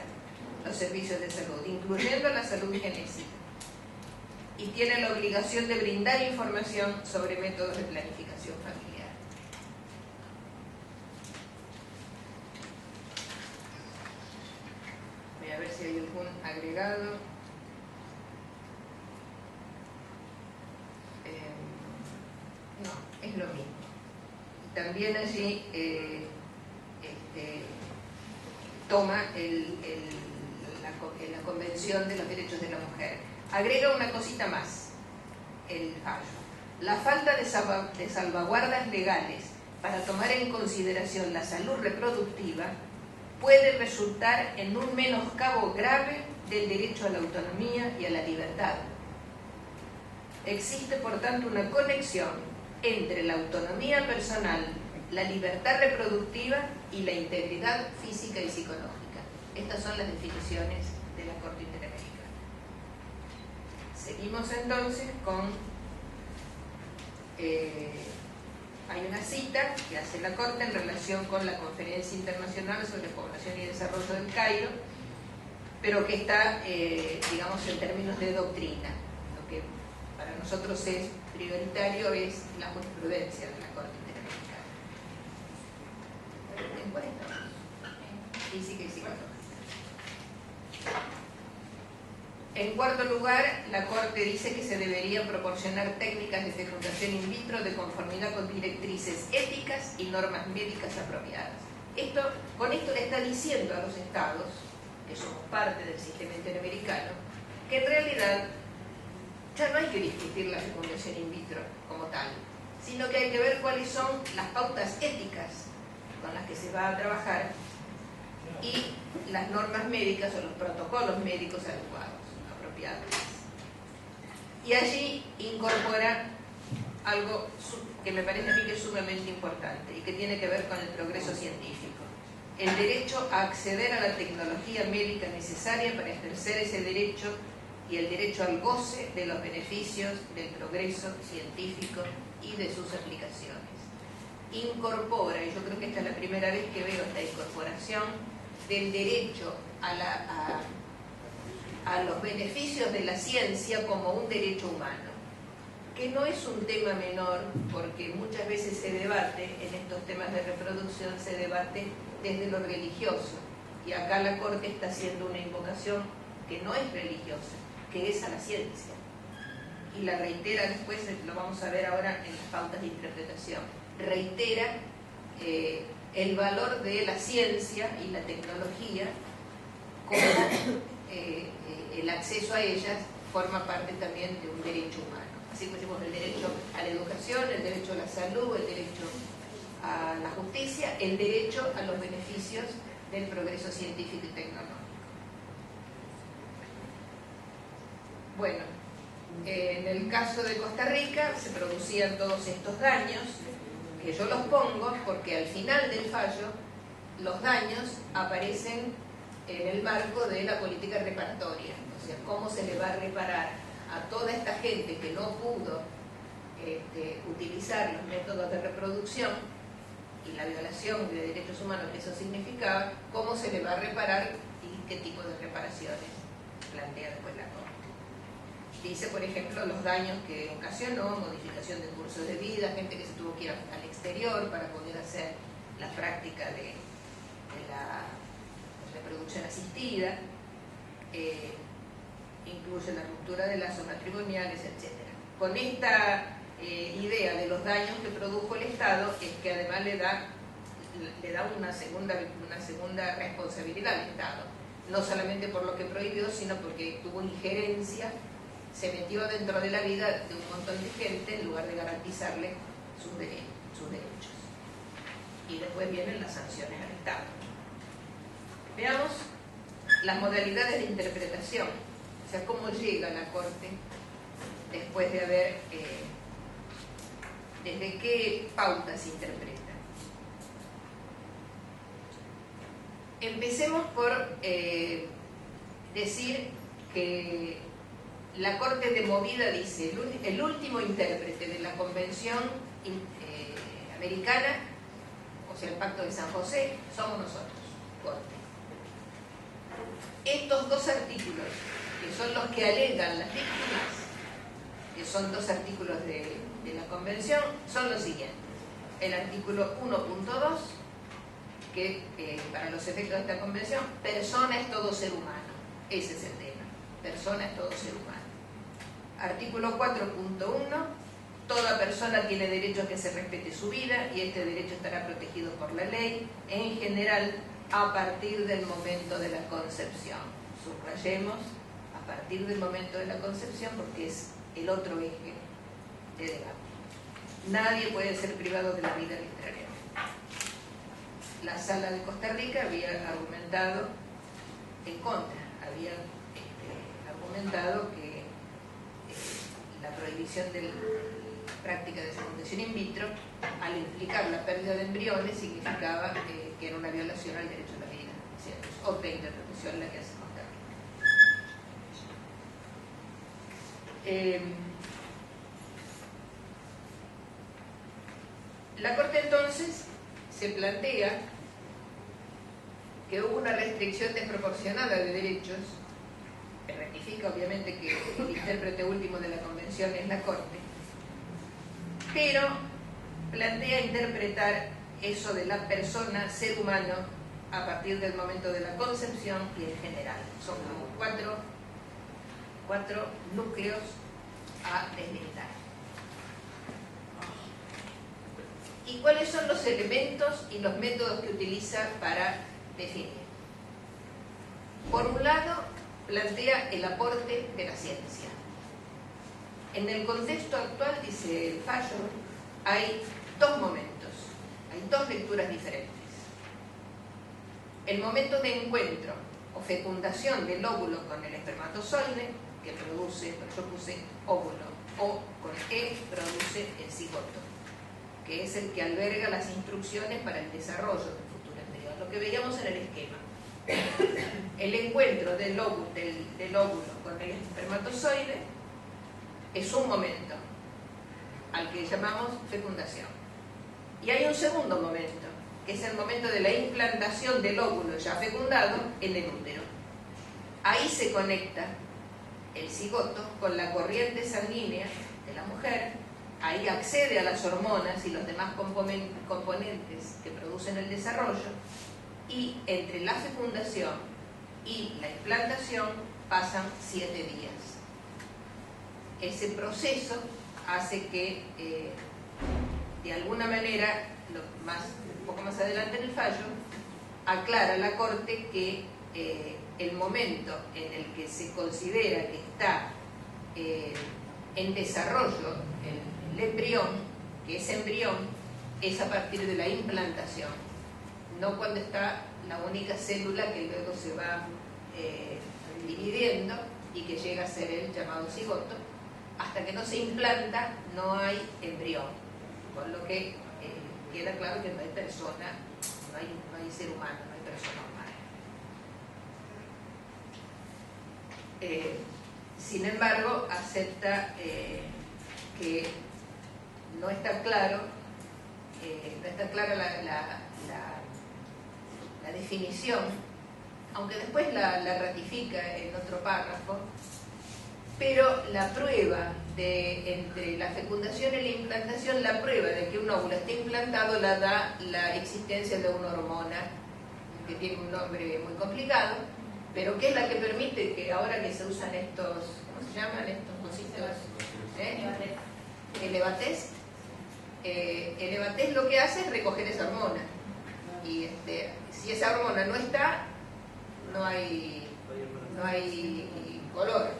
los servicios de salud, incluyendo la salud genésica, y tiene la obligación de brindar información sobre métodos de planificación familiar. Voy a ver si hay algún agregado. No, es lo mismo. También allí toma la Convención de los Derechos de la Mujer. Agrega una cosita más, el fallo. La falta de salvaguardas legales para tomar en consideración la salud reproductiva puede resultar en un menoscabo grave del derecho a la autonomía y a la libertad. Existe, por tanto, una conexión entre la autonomía personal, la libertad reproductiva y la integridad física y psicológica. Estas son las definiciones de la Corte Interamericana. Seguimos entonces con... hay una cita que hace la Corte en relación con la Conferencia Internacional sobre Población y Desarrollo del Cairo, pero que está, digamos, en términos de doctrina. Lo que para nosotros es prioritario es la jurisprudencia de la Corte Interamericana. ¿En cuál estamos? Física y psicológica. En cuarto lugar, la Corte dice que se deberían proporcionar técnicas de fecundación in vitro de conformidad con directrices éticas y normas médicas apropiadas. Con esto le está diciendo a los Estados, que somos parte del sistema interamericano, que en realidad ya no hay que discutir la fecundación in vitro como tal, sino que hay que ver cuáles son las pautas éticas con las que se va a trabajar y las normas médicas o los protocolos médicos adecuados. Y allí incorpora algo que me parece a mí que es sumamente importante y que tiene que ver con el progreso científico. El derecho a acceder a la tecnología médica necesaria para ejercer ese derecho y el derecho al goce de los beneficios del progreso científico y de sus aplicaciones. Incorpora, y yo creo que esta es la primera vez que veo esta incorporación del derecho a los beneficios de la ciencia como un derecho humano, que no es un tema menor, porque muchas veces se debate, en estos temas de reproducción, se debate desde lo religioso, y acá la Corte está haciendo una invocación que no es religiosa, que es a la ciencia, y la reitera después, lo vamos a ver ahora en las pautas de interpretación, reitera el valor de la ciencia y la tecnología como el acceso a ellas forma parte también de un derecho humano. Así como decimos el derecho a la educación, el derecho a la salud, el derecho a la justicia, el derecho a los beneficios del progreso científico y tecnológico. Bueno, en el caso de Costa Rica se producían todos estos daños, que yo los pongo porque al final del fallo los daños aparecen en el marco de la política reparatoria, o sea, cómo se le va a reparar a toda esta gente que no pudo utilizar los métodos de reproducción y la violación de derechos humanos que eso significaba, cómo se le va a reparar y qué tipo de reparaciones plantea después la Corte. Dice, por ejemplo, los daños que ocasionó, modificación de curso de vida, gente que se tuvo que ir al exterior para poder hacer la práctica de la reproducción asistida, incluye la ruptura de lazos matrimoniales, etc. Con esta idea de los daños que produjo el Estado, es que además le da una segunda responsabilidad al Estado, no solamente por lo que prohibió, sino porque tuvo injerencia, se metió dentro de la vida de un montón de gente en lugar de garantizarle sus derechos. Y después vienen las sanciones al Estado. Veamos las modalidades de interpretación, o sea, cómo llega la Corte después de haber, desde qué pautas se interpreta. Empecemos por decir que la Corte de Movida dice, el último intérprete de la Convención Americana, o sea, el Pacto de San José, somos nosotros, Corte. Estos dos artículos, que son los que alegan las víctimas, que son dos artículos de la Convención, son los siguientes. El artículo 1.2, que para los efectos de esta Convención, persona es todo ser humano. Ese es el tema. Persona es todo ser humano. Artículo 4.1, toda persona tiene derecho a que se respete su vida y este derecho estará protegido por la ley, en general, a partir del momento de la concepción. Subrayemos, a partir del momento de la concepción, porque es el otro eje de debate. Nadie puede ser privado de la vida arbitrariamente. La Sala de Costa Rica había argumentado en contra, había argumentado que la prohibición de la práctica de fecundación in vitro, al implicar la pérdida de embriones, significaba que era una violación al derecho a la vida. O sea, es otra interpretación la que hace Costa Rica. La Corte entonces se plantea que hubo una restricción desproporcionada de derechos, que rectifica obviamente que el intérprete último de la Convención es la Corte, pero plantea interpretar eso de la persona, ser humano, a partir del momento de la concepción y en general. Son como cuatro núcleos a desmilitar. ¿Y cuáles son los elementos y los métodos que utiliza para definir? Por un lado, plantea el aporte de la ciencia. En el contexto actual, dice el fallo, hay dos momentos, hay dos lecturas diferentes. El momento de encuentro o fecundación del óvulo con el espermatozoide, que produce, pero yo puse óvulo, o con E produce el cigoto, que es el que alberga las instrucciones para el desarrollo del futuro embrión, lo que veíamos en el esquema. El encuentro del óvulo con el espermatozoide es un momento al que llamamos fecundación. Y hay un segundo momento, que es el momento de la implantación del óvulo ya fecundado en el útero. Ahí se conecta el cigoto con la corriente sanguínea de la mujer, ahí accede a las hormonas y los demás componentes que producen el desarrollo, y entre la fecundación y la implantación pasan 7 días. Ese proceso hace que, de alguna manera, un poco más adelante en el fallo, aclara la Corte que el momento en el que se considera que está en desarrollo el embrión, que es embrión, es a partir de la implantación, no cuando está la única célula que luego se va dividiendo y que llega a ser el llamado cigoto. Hasta que no se implanta no hay embrión, con lo que queda claro que no hay persona, no hay ser humano, no hay persona humana. Sin embargo, acepta que no está claro no está clara la definición, aunque después la ratifica en otro párrafo, pero la prueba entre la fecundación y la implantación, la prueba de que un óvulo está implantado la da la existencia de una hormona que tiene un nombre muy complicado, pero que es la que permite que ahora que se usan estos, ¿cómo se llaman? Estos cositos, el EVA-test. El EVA-test lo que hace es recoger esa hormona, y si esa hormona no está, no hay color,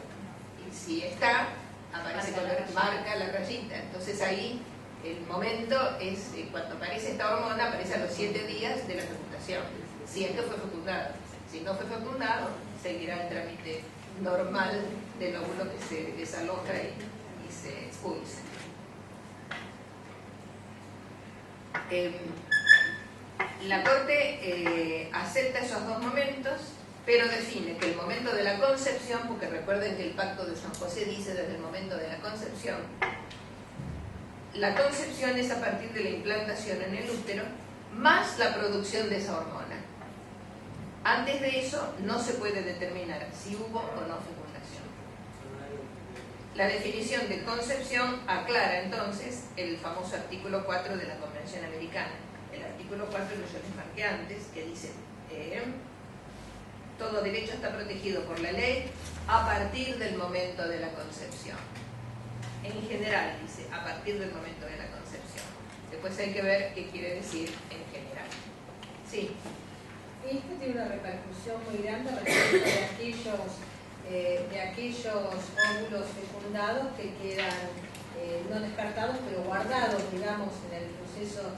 y si está, aparece color, marca la rayita. Entonces ahí el momento es cuando aparece esta hormona, aparece a los 7 días de la fecundación, si es que fue fecundado. Si no fue fecundado, seguirá el trámite normal del óvulo que se desaloja y se expulsa. La Corte acepta esos dos momentos, pero define que el momento de la concepción, porque recuerden que el Pacto de San José dice desde el momento de la concepción es a partir de la implantación en el útero, más la producción de esa hormona. Antes de eso no se puede determinar si hubo o no fecundación. La definición de concepción aclara entonces el famoso artículo 4 de la Convención Americana. El artículo 4 que yo les marqué antes, que dice todo derecho está protegido por la ley a partir del momento de la concepción. En general dice a partir del momento de la concepción. Después hay que ver qué quiere decir en general. Sí. Esto tiene una repercusión muy grande respecto de aquellos óvulos fecundados que quedan no descartados, pero guardados, digamos, en el proceso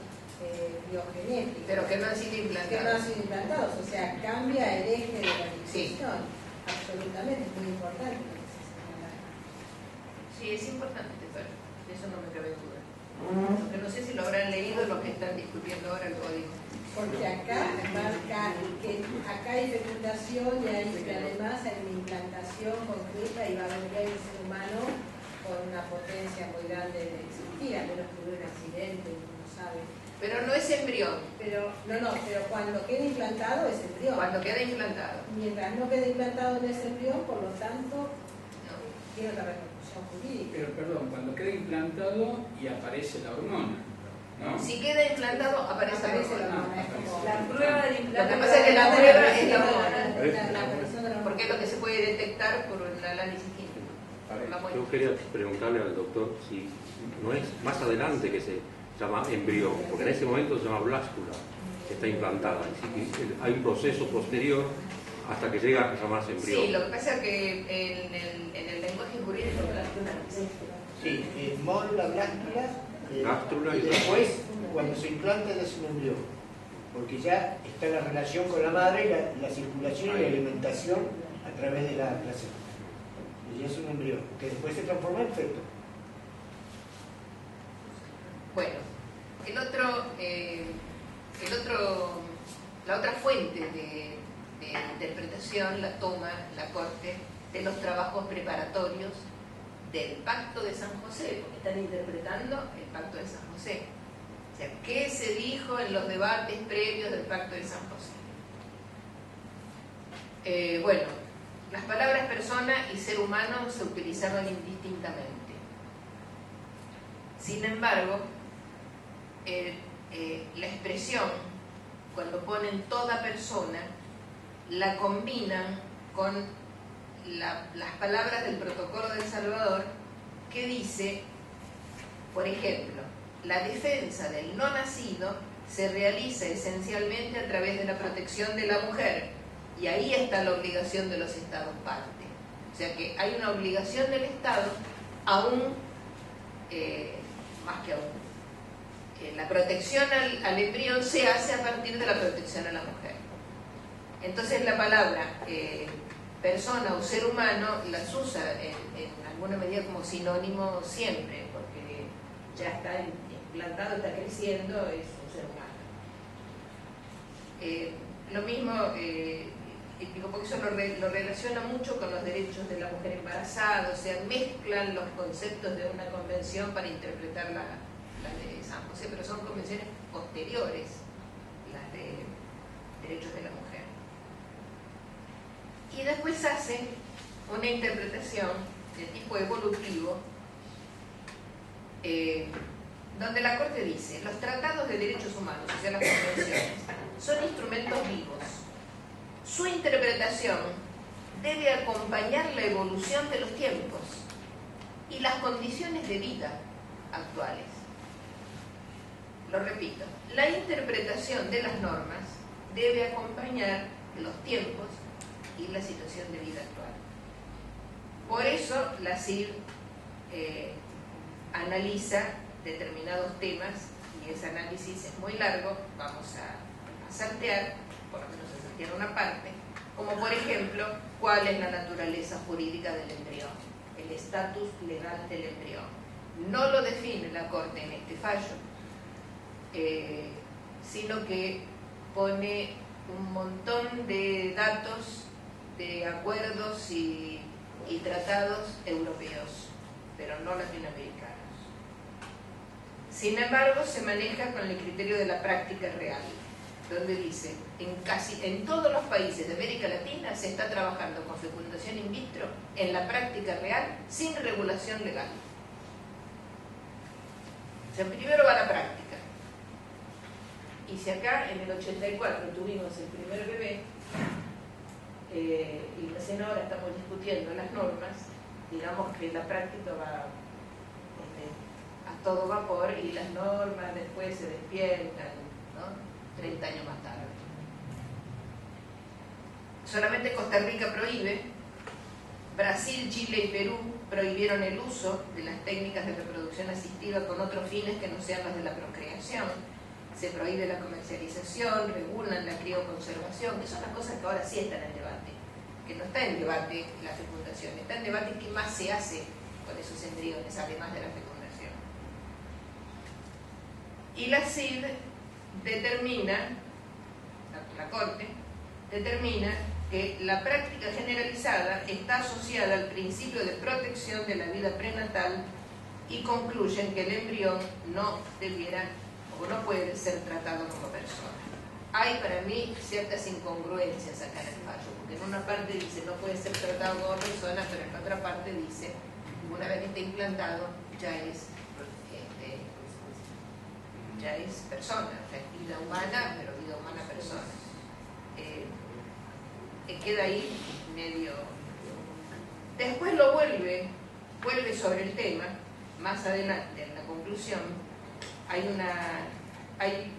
biogenético. Pero que no han sido implantados. Que no han sido implantados, o sea, cambia el eje de la discusión. Sí. Absolutamente, es muy importante lo que se señala. Sí, es importante, pero eso no me cabe duda. Porque no sé si lo habrán leído los que están discutiendo ahora el código. Porque acá marca que acá hay fecundación y además hay una implantación concreta y va a venir el ser humano con una potencia muy grande de existir, a menos que hubiera un accidente, uno no sabe. Pero no es embrión. Pero cuando queda implantado es embrión. Cuando queda implantado. Mientras no quede implantado no es embrión, por lo tanto, tiene otra repercusión jurídica. Pero perdón, cuando queda implantado y aparece la hormona, ¿no? Si queda implantado, aparece la hormona. La prueba de Lo que pasa es que la prueba es la hormona. Porque es lo que se puede detectar por el análisis químico. Yo quería preguntarle al doctor si no es más adelante que se llama embrión, porque en ese momento se llama bláscula, que está implantada. Y hay un proceso posterior hasta que llega a llamarse embrión. Sí, lo que pasa es que en el lenguaje jurídico sí, módula, blástula, Y y después cuando se implanta es un embrión, porque ya está la relación con la madre y la circulación y la alimentación a través de la placenta. Y ya es un embrión, que después se transforma en feto. Bueno, la otra fuente de interpretación la toma la Corte de los trabajos preparatorios del Pacto de San José, porque están interpretando el Pacto de San José. O sea, ¿qué se dijo en los debates previos del Pacto de San José? Bueno, las palabras persona y ser humano se utilizaban indistintamente. Sin embargo, la expresión, cuando ponen toda persona, la combinan con las palabras del Protocolo del Salvador, que dice, por ejemplo, la defensa del no nacido se realiza esencialmente a través de la protección de la mujer, y ahí está la obligación de los Estados parte. O sea que hay una obligación del Estado, aún más que aún. La protección al embrión se hace a partir de la protección a la mujer. Entonces la palabra persona o ser humano las usa en alguna medida como sinónimo siempre, porque ya está implantado, está creciendo, es un ser humano. Lo mismo, digo, porque eso lo relaciona mucho con los derechos de la mujer embarazada, o sea, mezclan los conceptos de una convención para interpretar la de San José, pero son convenciones posteriores, las de derechos de la mujer. Y después hace una interpretación de tipo evolutivo, donde la Corte dice: los tratados de derechos humanos, o sea, las convenciones, son instrumentos vivos. Su interpretación debe acompañar la evolución de los tiempos y las condiciones de vida actuales. Lo repito, la interpretación de las normas debe acompañar los tiempos y la situación de vida actual. Por eso la CIV analiza determinados temas, y ese análisis es muy largo. Vamos a saltear, por lo menos a saltear una parte, como por ejemplo, cuál es la naturaleza jurídica del embrión, el estatus legal del embrión. No lo define la Corte en este fallo, sino que pone un montón de datos de acuerdos y tratados europeos, pero no latinoamericanos. Sin embargo, se maneja con el criterio de la práctica real, donde dice: en todos los países de América Latina se está trabajando con fecundación in vitro en la práctica real sin regulación legal. O sea, primero va la práctica. Y si acá en el 84 tuvimos el primer bebé, y recién ahora estamos discutiendo las normas, digamos que la práctica va a todo vapor, y las normas después se despiertan, ¿no?, 30 años más tarde. Solamente Costa Rica prohíbe. Brasil, Chile y Perú prohibieron el uso de las técnicas de reproducción asistida con otros fines que no sean los de la procreación. Se prohíbe la comercialización, regulan la crioconservación, que son las cosas que ahora sí están en debate. Que no está en debate la fecundación, está en debate qué más se hace con esos embriones, además de la fecundación. Y la CID determina, la Corte determina que la práctica generalizada está asociada al principio de protección de la vida prenatal, y concluyen que el embrión no debiera o no puede ser tratado como persona. Hay para mí ciertas incongruencias acá en el fallo, porque en una parte dice no puede ser tratado como persona, pero en la otra parte dice una vez que esté implantado ya es persona, o sea, es vida humana, pero vida humana persona. Queda ahí medio. Después lo vuelve sobre el tema, más adelante en la conclusión. Hay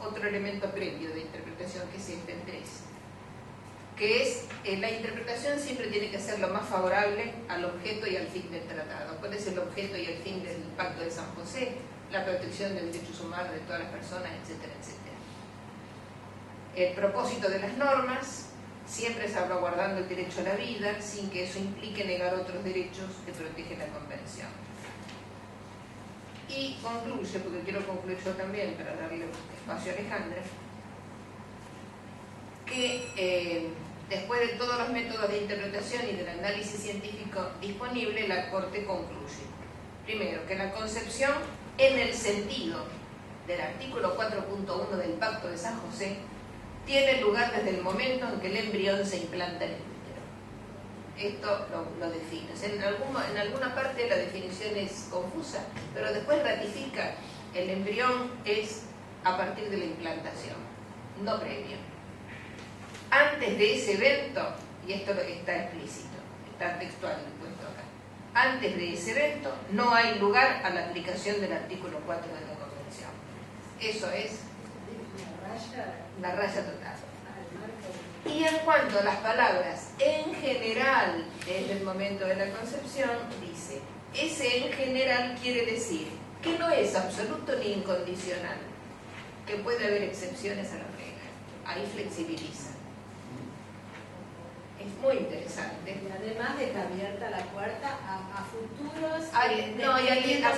otro elemento previo de interpretación, que es este 3, que es la interpretación siempre tiene que ser lo más favorable al objeto y al fin del tratado. ¿Cuál es el objeto y el fin del Pacto de San José? La protección de derechos humanos de todas las personas, etcétera, etcétera. El propósito de las normas, siempre salvaguardando el derecho a la vida, sin que eso implique negar otros derechos que protege la Convención. Y concluye, porque quiero concluir yo también, para darle espacio a Alejandra, que después de todos los métodos de interpretación y del análisis científico disponible, la Corte concluye, primero, que la concepción en el sentido del artículo 4.1 del Pacto de San José tiene lugar desde el momento en que el embrión se implanta en el útero. Esto lo define. O sea, en alguna parte la definición es confusa, pero después ratifica: el embrión es a partir de la implantación, no previo. Antes de ese evento, y esto está explícito, está textual puesto acá, antes de ese evento no hay lugar a la aplicación del artículo 4 de la Convención. Eso es la raya total. Y en cuanto a las palabras en general desde el momento de la concepción, dice: ese en general quiere decir que no es absoluto ni incondicional, que puede haber excepciones a la regla. Ahí flexibiliza. Es muy interesante. Y además deja abierta la puerta a futuros... a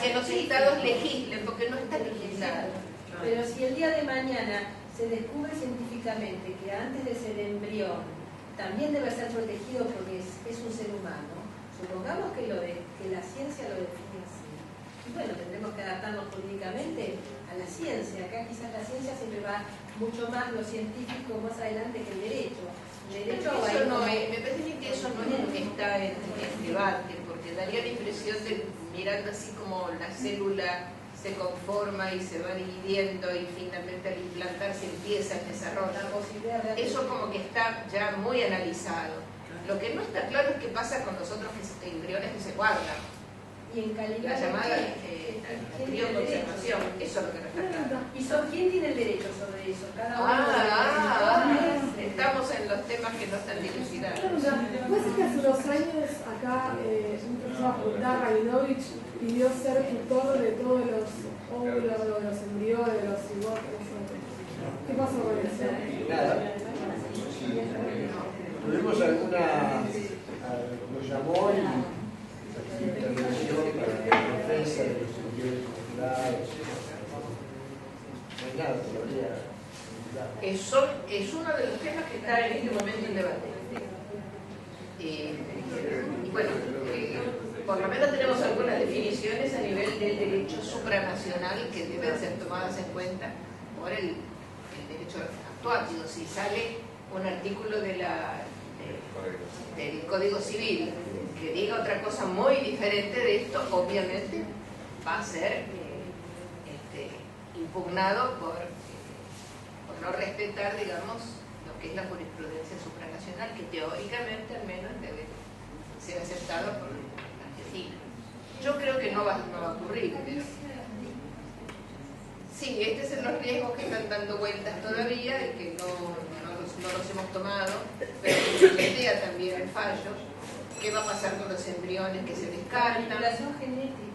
que los estados legislen, porque no está legislado. Pero si el día de mañana se descubre científicamente que antes de ser embrión también debe ser protegido porque es un ser humano, supongamos que la ciencia lo define así, Y bueno, tendremos que adaptarnos jurídicamente a la ciencia. Acá quizás la ciencia siempre va mucho más lo científico más adelante que el derecho. Eso no es, me parece que eso no es lo que está en debate, porque daría la impresión de, mirando así como la célula se conforma y se va dividiendo y finalmente al implantarse empieza el desarrollo. Eso como que está ya muy analizado. Lo que no está claro es qué pasa con los otros embriones que se guardan. Y en calidad La llamada crioconservación, eso es lo que no está claro. ¿Y quién tiene el derecho sobre eso? Cada uno estamos en los temas que no están dilucidados. Pues es que hace 2 años acá un profesor de la facultad, Rabinovich, pidió ser tutor de todos los óvulos, de los embriones, de los cigotos. ¿Qué pasó con eso? Nada. Tuvimos lo llamó y intervención para la defensa de los embriones congelados. No hay nada todavía. Es uno de los temas que está en este momento en debate. Y bueno, por lo menos tenemos algunas definiciones a nivel del derecho supranacional que deben ser tomadas en cuenta por el derecho actual. Digo, si sale un artículo del Código Civil que diga otra cosa muy diferente de esto, obviamente va a ser impugnado por no respetar, digamos, lo que es la jurisprudencia supranacional, que teóricamente al menos debe ser aceptado por Argentina. Yo creo que no va a ocurrir, pero sí, estos son los riesgos que están dando vueltas todavía y que no los hemos tomado, pero que plantea también el fallo. ¿Qué va a pasar con los embriones que se descartan? La manipulación genética.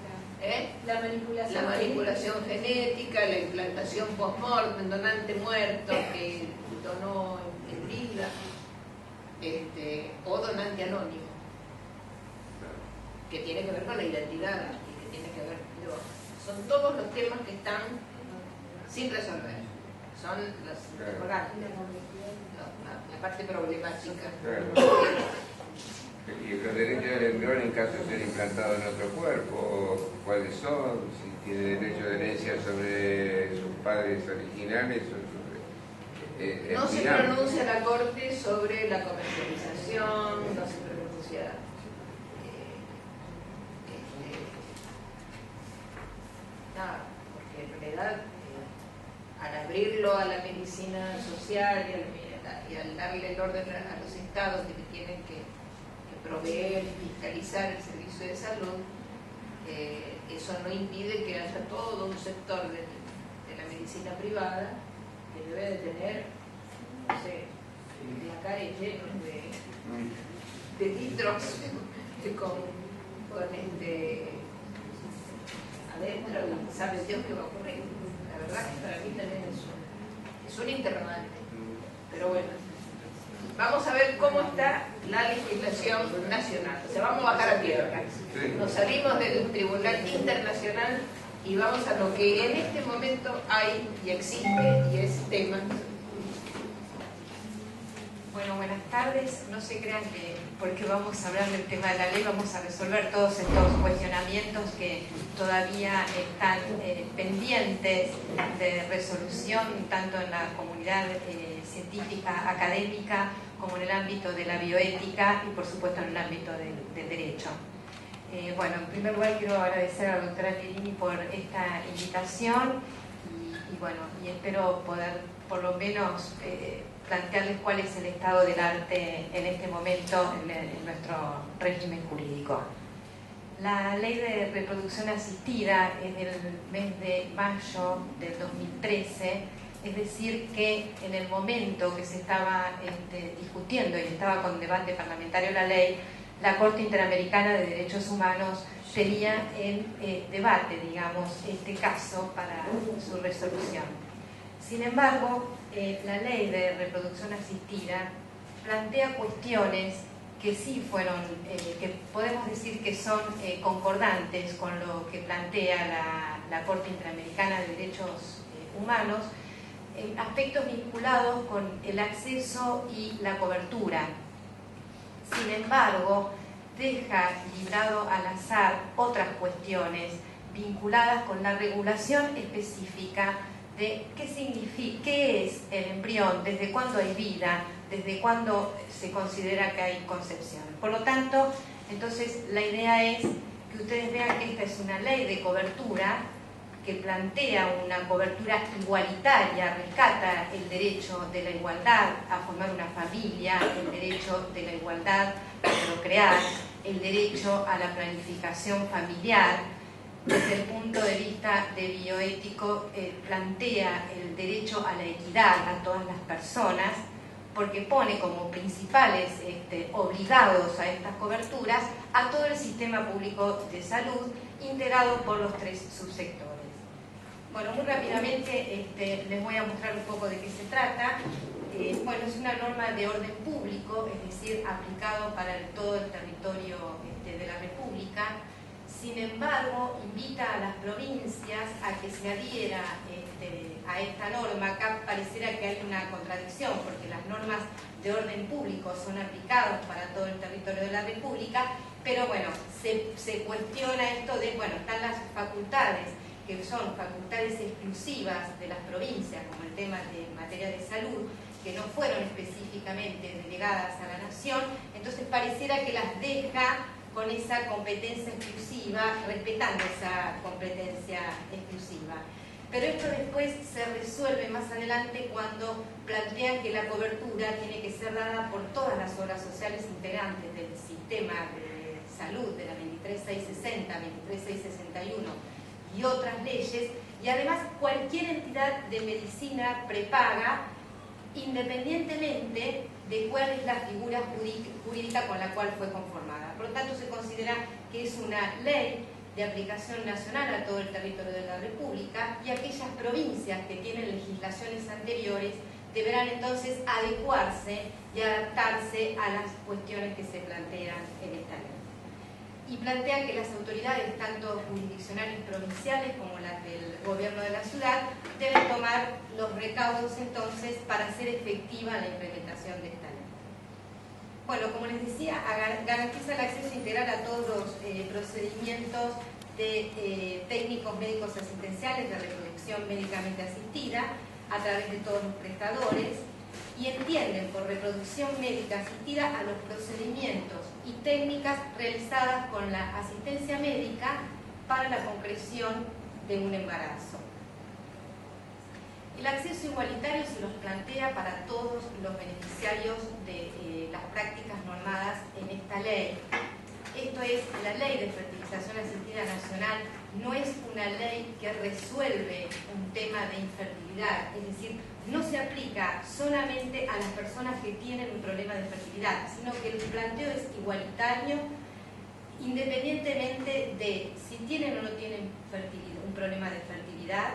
La manipulación genética, la implantación post-mortem, donante muerto que donó en vida, o donante anónimo, que tiene que ver con la identidad y que tiene que ver, son todos los temas que están sin resolver, son los interrogantes, la parte problemática. Y los derechos del embrión en caso de ser implantado en otro cuerpo, ¿cuáles son? Si tiene derecho de herencia sobre sus padres originales o sobre... no se pronuncia la Corte sobre la comercialización, no se pronuncia... nada, porque en realidad al abrirlo a la medicina social y al darle el orden a los estados de que tienen que proveer y fiscalizar el servicio de salud, eso no impide que haya todo un sector de la medicina privada que debe de tener, no sé, placares llenos de litros con adentro, y sabe Dios qué va a ocurrir. La verdad que para mí también es un interrogante, pero bueno. Vamos a ver cómo está la legislación nacional. O sea, vamos a bajar a tierra. Nos salimos del Tribunal Internacional y vamos a lo que en este momento hay y existe y es tema. Bueno, buenas tardes. No se crean que porque vamos a hablar del tema de la ley vamos a resolver todos estos cuestionamientos que todavía están pendientes de resolución, tanto en la comunidad científica, académica, como en el ámbito de la bioética y por supuesto en el ámbito del derecho. Bueno, en primer lugar quiero agradecer a la doctora Pierini por esta invitación y bueno, y espero poder por lo menos plantearles cuál es el estado del arte en este momento en nuestro régimen jurídico. La ley de reproducción asistida es del mes de mayo del 2013. Es decir, que en el momento que se estaba discutiendo y estaba con debate parlamentario la ley, la Corte Interamericana de Derechos Humanos tenía en debate, digamos, este caso para su resolución. Sin embargo, la ley de reproducción asistida plantea cuestiones que sí fueron, que podemos decir que son concordantes con lo que plantea la Corte Interamericana de Derechos Humanos, aspectos vinculados con el acceso y la cobertura. Sin embargo, deja librado al azar otras cuestiones vinculadas con la regulación específica de qué significa, qué es el embrión, desde cuándo hay vida, desde cuándo se considera que hay concepción. Por lo tanto, entonces la idea es que ustedes vean que esta es una ley de cobertura que plantea una cobertura igualitaria, rescata el derecho de la igualdad a formar una familia, el derecho de la igualdad a procrear, el derecho a la planificación familiar. Desde el punto de vista de bioético, plantea el derecho a la equidad a todas las personas, porque pone como principales obligados a estas coberturas a todo el sistema público de salud, integrado por los 3 subsectores. Bueno, muy rápidamente les voy a mostrar un poco de qué se trata. Bueno, es una norma de orden público, es decir, aplicado para todo el territorio de la República. Sin embargo, invita a las provincias a que se adhiera a esta norma. Acá pareciera que hay una contradicción, porque las normas de orden público son aplicadas para todo el territorio de la República, pero bueno, se cuestiona esto de, bueno, están las facultades, que son facultades exclusivas de las provincias, como el tema de materia de salud, que no fueron específicamente delegadas a la Nación, entonces pareciera que las deja con esa competencia exclusiva, respetando esa competencia exclusiva. Pero esto después se resuelve más adelante cuando plantean que la cobertura tiene que ser dada por todas las obras sociales integrantes del sistema de salud, de la 23660, 23661 y otras leyes, y además cualquier entidad de medicina prepaga, independientemente de cuál es la figura jurídica con la cual fue conformada. Por lo tanto, se considera que es una ley de aplicación nacional a todo el territorio de la República, y aquellas provincias que tienen legislaciones anteriores deberán entonces adecuarse y adaptarse a las cuestiones que se plantean en esta ley. Y plantea que las autoridades, tanto jurisdiccionales provinciales como las del gobierno de la ciudad, deben tomar los recaudos entonces para hacer efectiva la implementación de esta ley. Bueno, como les decía, garantiza el acceso integral a todos los procedimientos de técnicos médicos asistenciales de reproducción médicamente asistida a través de todos los prestadores, y entienden por reproducción médica asistida a los procedimientos y técnicas realizadas con la asistencia médica para la concreción de un embarazo. El acceso igualitario se los plantea para todos los beneficiarios de las prácticas normadas en esta ley. Esto es, la Ley de Fertilización Asistida Nacional no es una ley que resuelve un tema de infertilidad, es decir, no se aplica solamente a las personas que tienen un problema de fertilidad, sino que el planteo es igualitario independientemente de si tienen o no tienen un problema de fertilidad,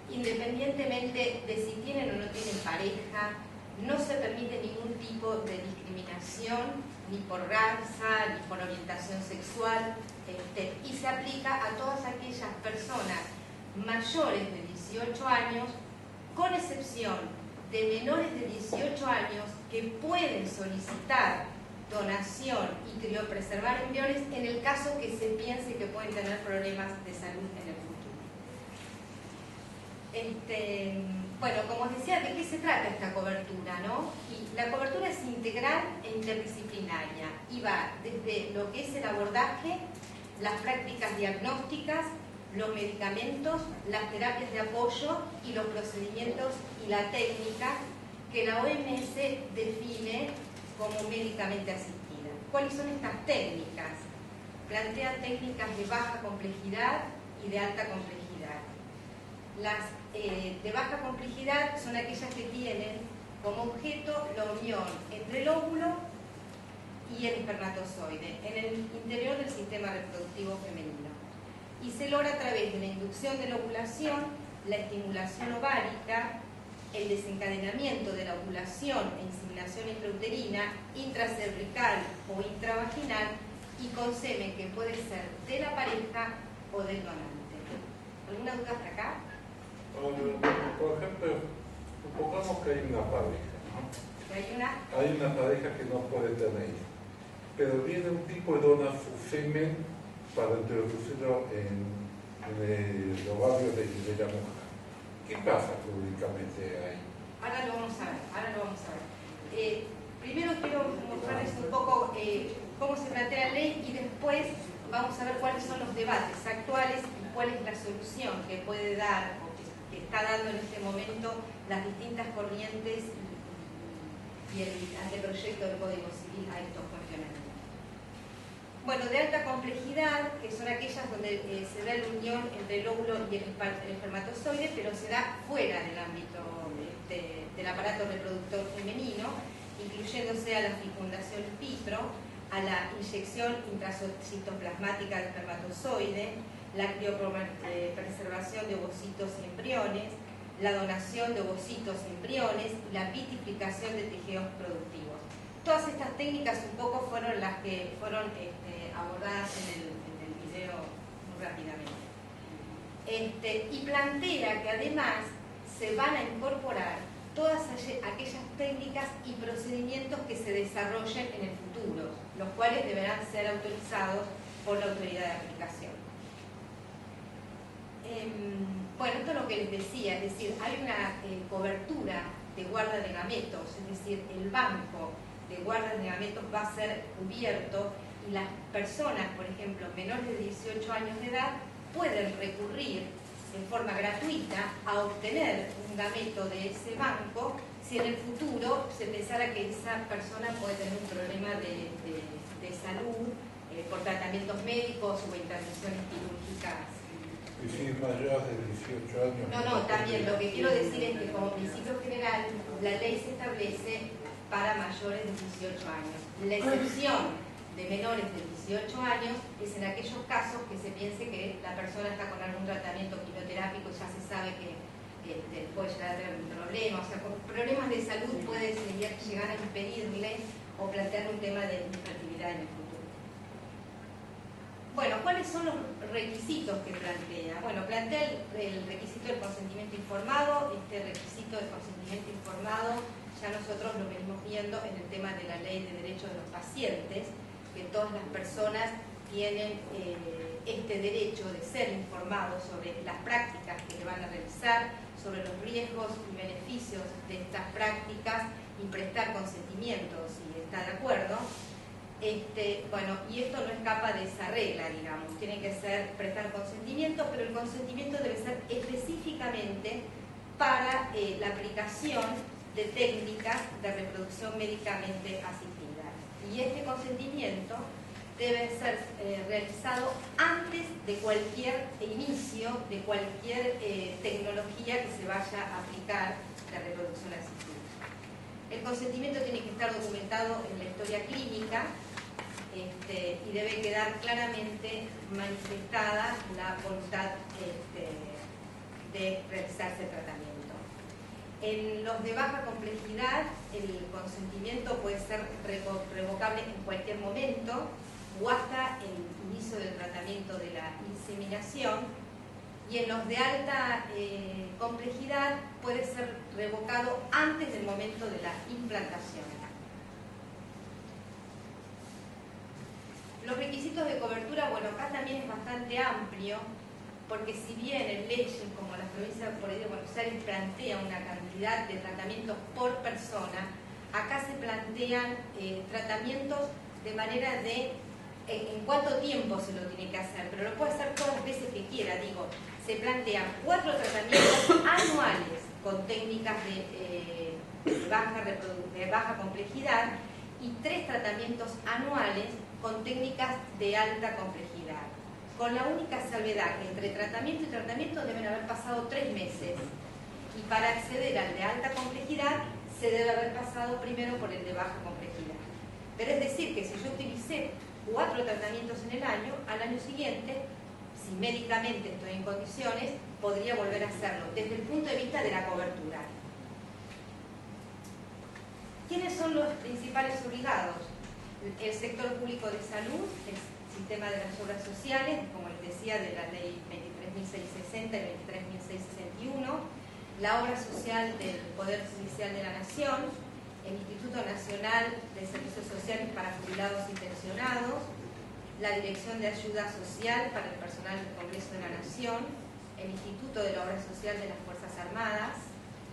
independientemente de si tienen o no tienen pareja. No se permite ningún tipo de discriminación, ni por raza, ni por orientación sexual, y se aplica a todas aquellas personas mayores de 18 años, con excepción de menores de 18 años que pueden solicitar donación y criopreservar embriones en el caso que se piense que pueden tener problemas de salud en el futuro. Bueno, como os decía, ¿de qué se trata esta cobertura, no? Y la cobertura es integral e interdisciplinaria y va desde lo que es el abordaje, las prácticas diagnósticas, los medicamentos, las terapias de apoyo y los procedimientos y la técnica que la OMS define como médicamente asistida. ¿Cuáles son estas técnicas? Plantea técnicas de baja complejidad y de alta complejidad. Las de baja complejidad son aquellas que tienen como objeto la unión entre el óvulo y el espermatozoide en el interior del sistema reproductivo femenino, y se logra a través de la inducción de la ovulación, la estimulación ovárica, el desencadenamiento de la ovulación e inseminación intrauterina, intracervical o intravaginal, y con semen que puede ser de la pareja o del donante. ¿Alguna duda hasta acá? Por ejemplo, supongamos que hay una pareja, ¿no? Hay una pareja que no puede tener hijos, pero viene un tipo y dona su semen para introducirlo de los barrios de la mujer. ¿Qué pasa públicamente ahí? Ahora lo vamos a ver. Primero quiero mostrarles un poco cómo se plantea la ley y después vamos a ver cuáles son los debates actuales y cuál es la solución que puede dar o que está dando en este momento las distintas corrientes y el anteproyecto del Código Civil a estos cuestionamientos. Bueno, de alta complejidad, que son aquellas donde se da la unión entre el óvulo y el espermatozoide, pero se da fuera del ámbito del aparato reproductor femenino, incluyéndose a la fecundación in vitro, a la inyección intracitoplasmática del espermatozoide, la criopreservación de ovocitos y embriones, la donación de ovocitos y embriones y la vitificación de tejidos productivos. Todas estas técnicas un poco fueron las que fueron abordadas en el video muy rápidamente. Y plantea que además se van a incorporar todas aquellas técnicas y procedimientos que se desarrollen en el futuro, los cuales deberán ser autorizados por la autoridad de aplicación. Bueno, esto es lo que les decía, es decir, hay una cobertura de guarda de gametos, es decir, el banco de guarda de gametos va a ser cubierto y las personas, por ejemplo, menores de 18 años de edad, pueden recurrir en forma gratuita a obtener un gameto de ese banco si en el futuro se pensara que esa persona puede tener un problema de salud por tratamientos médicos o intervenciones quirúrgicas. ¿Y si es mayor de 18 años? No, también lo que quiero decir es que como principio general la ley se establece para mayores de 18 años. La excepción de menores de 18 años es en aquellos casos que se piense que la persona está con algún tratamiento quimioterápico y ya se sabe que puede llegar a tener un problema, o sea, con problemas de salud puede llegar a impedirle o plantear un tema de infertilidad en el futuro. Bueno, ¿cuáles son los requisitos que plantea? Bueno, plantea el requisito del consentimiento informado. Este requisito del consentimiento informado ya nosotros lo venimos viendo en el tema de la ley de derechos de los pacientes, que todas las personas tienen este derecho de ser informados sobre las prácticas que le van a realizar, sobre los riesgos y beneficios de estas prácticas y prestar consentimiento si está de acuerdo. Bueno, y esto no escapa de esa regla, digamos, tiene que ser prestar consentimiento, pero el consentimiento debe ser específicamente para la aplicación de técnicas de reproducción médicamente asistida. Y este consentimiento debe ser realizado antes de cualquier inicio de cualquier tecnología que se vaya a aplicar de reproducción asistida. El consentimiento tiene que estar documentado en la historia clínica y debe quedar claramente manifestada la voluntad de realizarse el tratamiento. En los de baja complejidad, el consentimiento puede ser revocable en cualquier momento o hasta el inicio del tratamiento de la inseminación, y en los de alta complejidad puede ser revocado antes del momento de la implantación. Los requisitos de cobertura, bueno, acá también es bastante amplio, porque si bien en leyes como la provincia de Buenos Aires plantea una cantidad de tratamientos por persona, acá se plantean tratamientos de manera de en cuánto tiempo se lo tiene que hacer, pero lo puede hacer todas las veces que quiera. Digo, se plantean 4 tratamientos anuales con técnicas de baja complejidad y 3 tratamientos anuales con técnicas de alta complejidad, con la única salvedad que entre tratamiento y tratamiento deben haber pasado 3 meses, y para acceder al de alta complejidad se debe haber pasado primero por el de baja complejidad. Pero es decir, que si yo utilicé 4 tratamientos en el año, al año siguiente, si médicamente estoy en condiciones, podría volver a hacerlo desde el punto de vista de la cobertura. ¿Quiénes son los principales obligados? El sector público de salud, el sistema de las obras sociales, como les decía, de la ley 23.660 y 23.661, la obra social del Poder Judicial de la Nación, el Instituto Nacional de Servicios Sociales para Jubilados y Pensionados, la Dirección de Ayuda Social para el Personal del Congreso de la Nación, el Instituto de la Obra Social de las Fuerzas Armadas,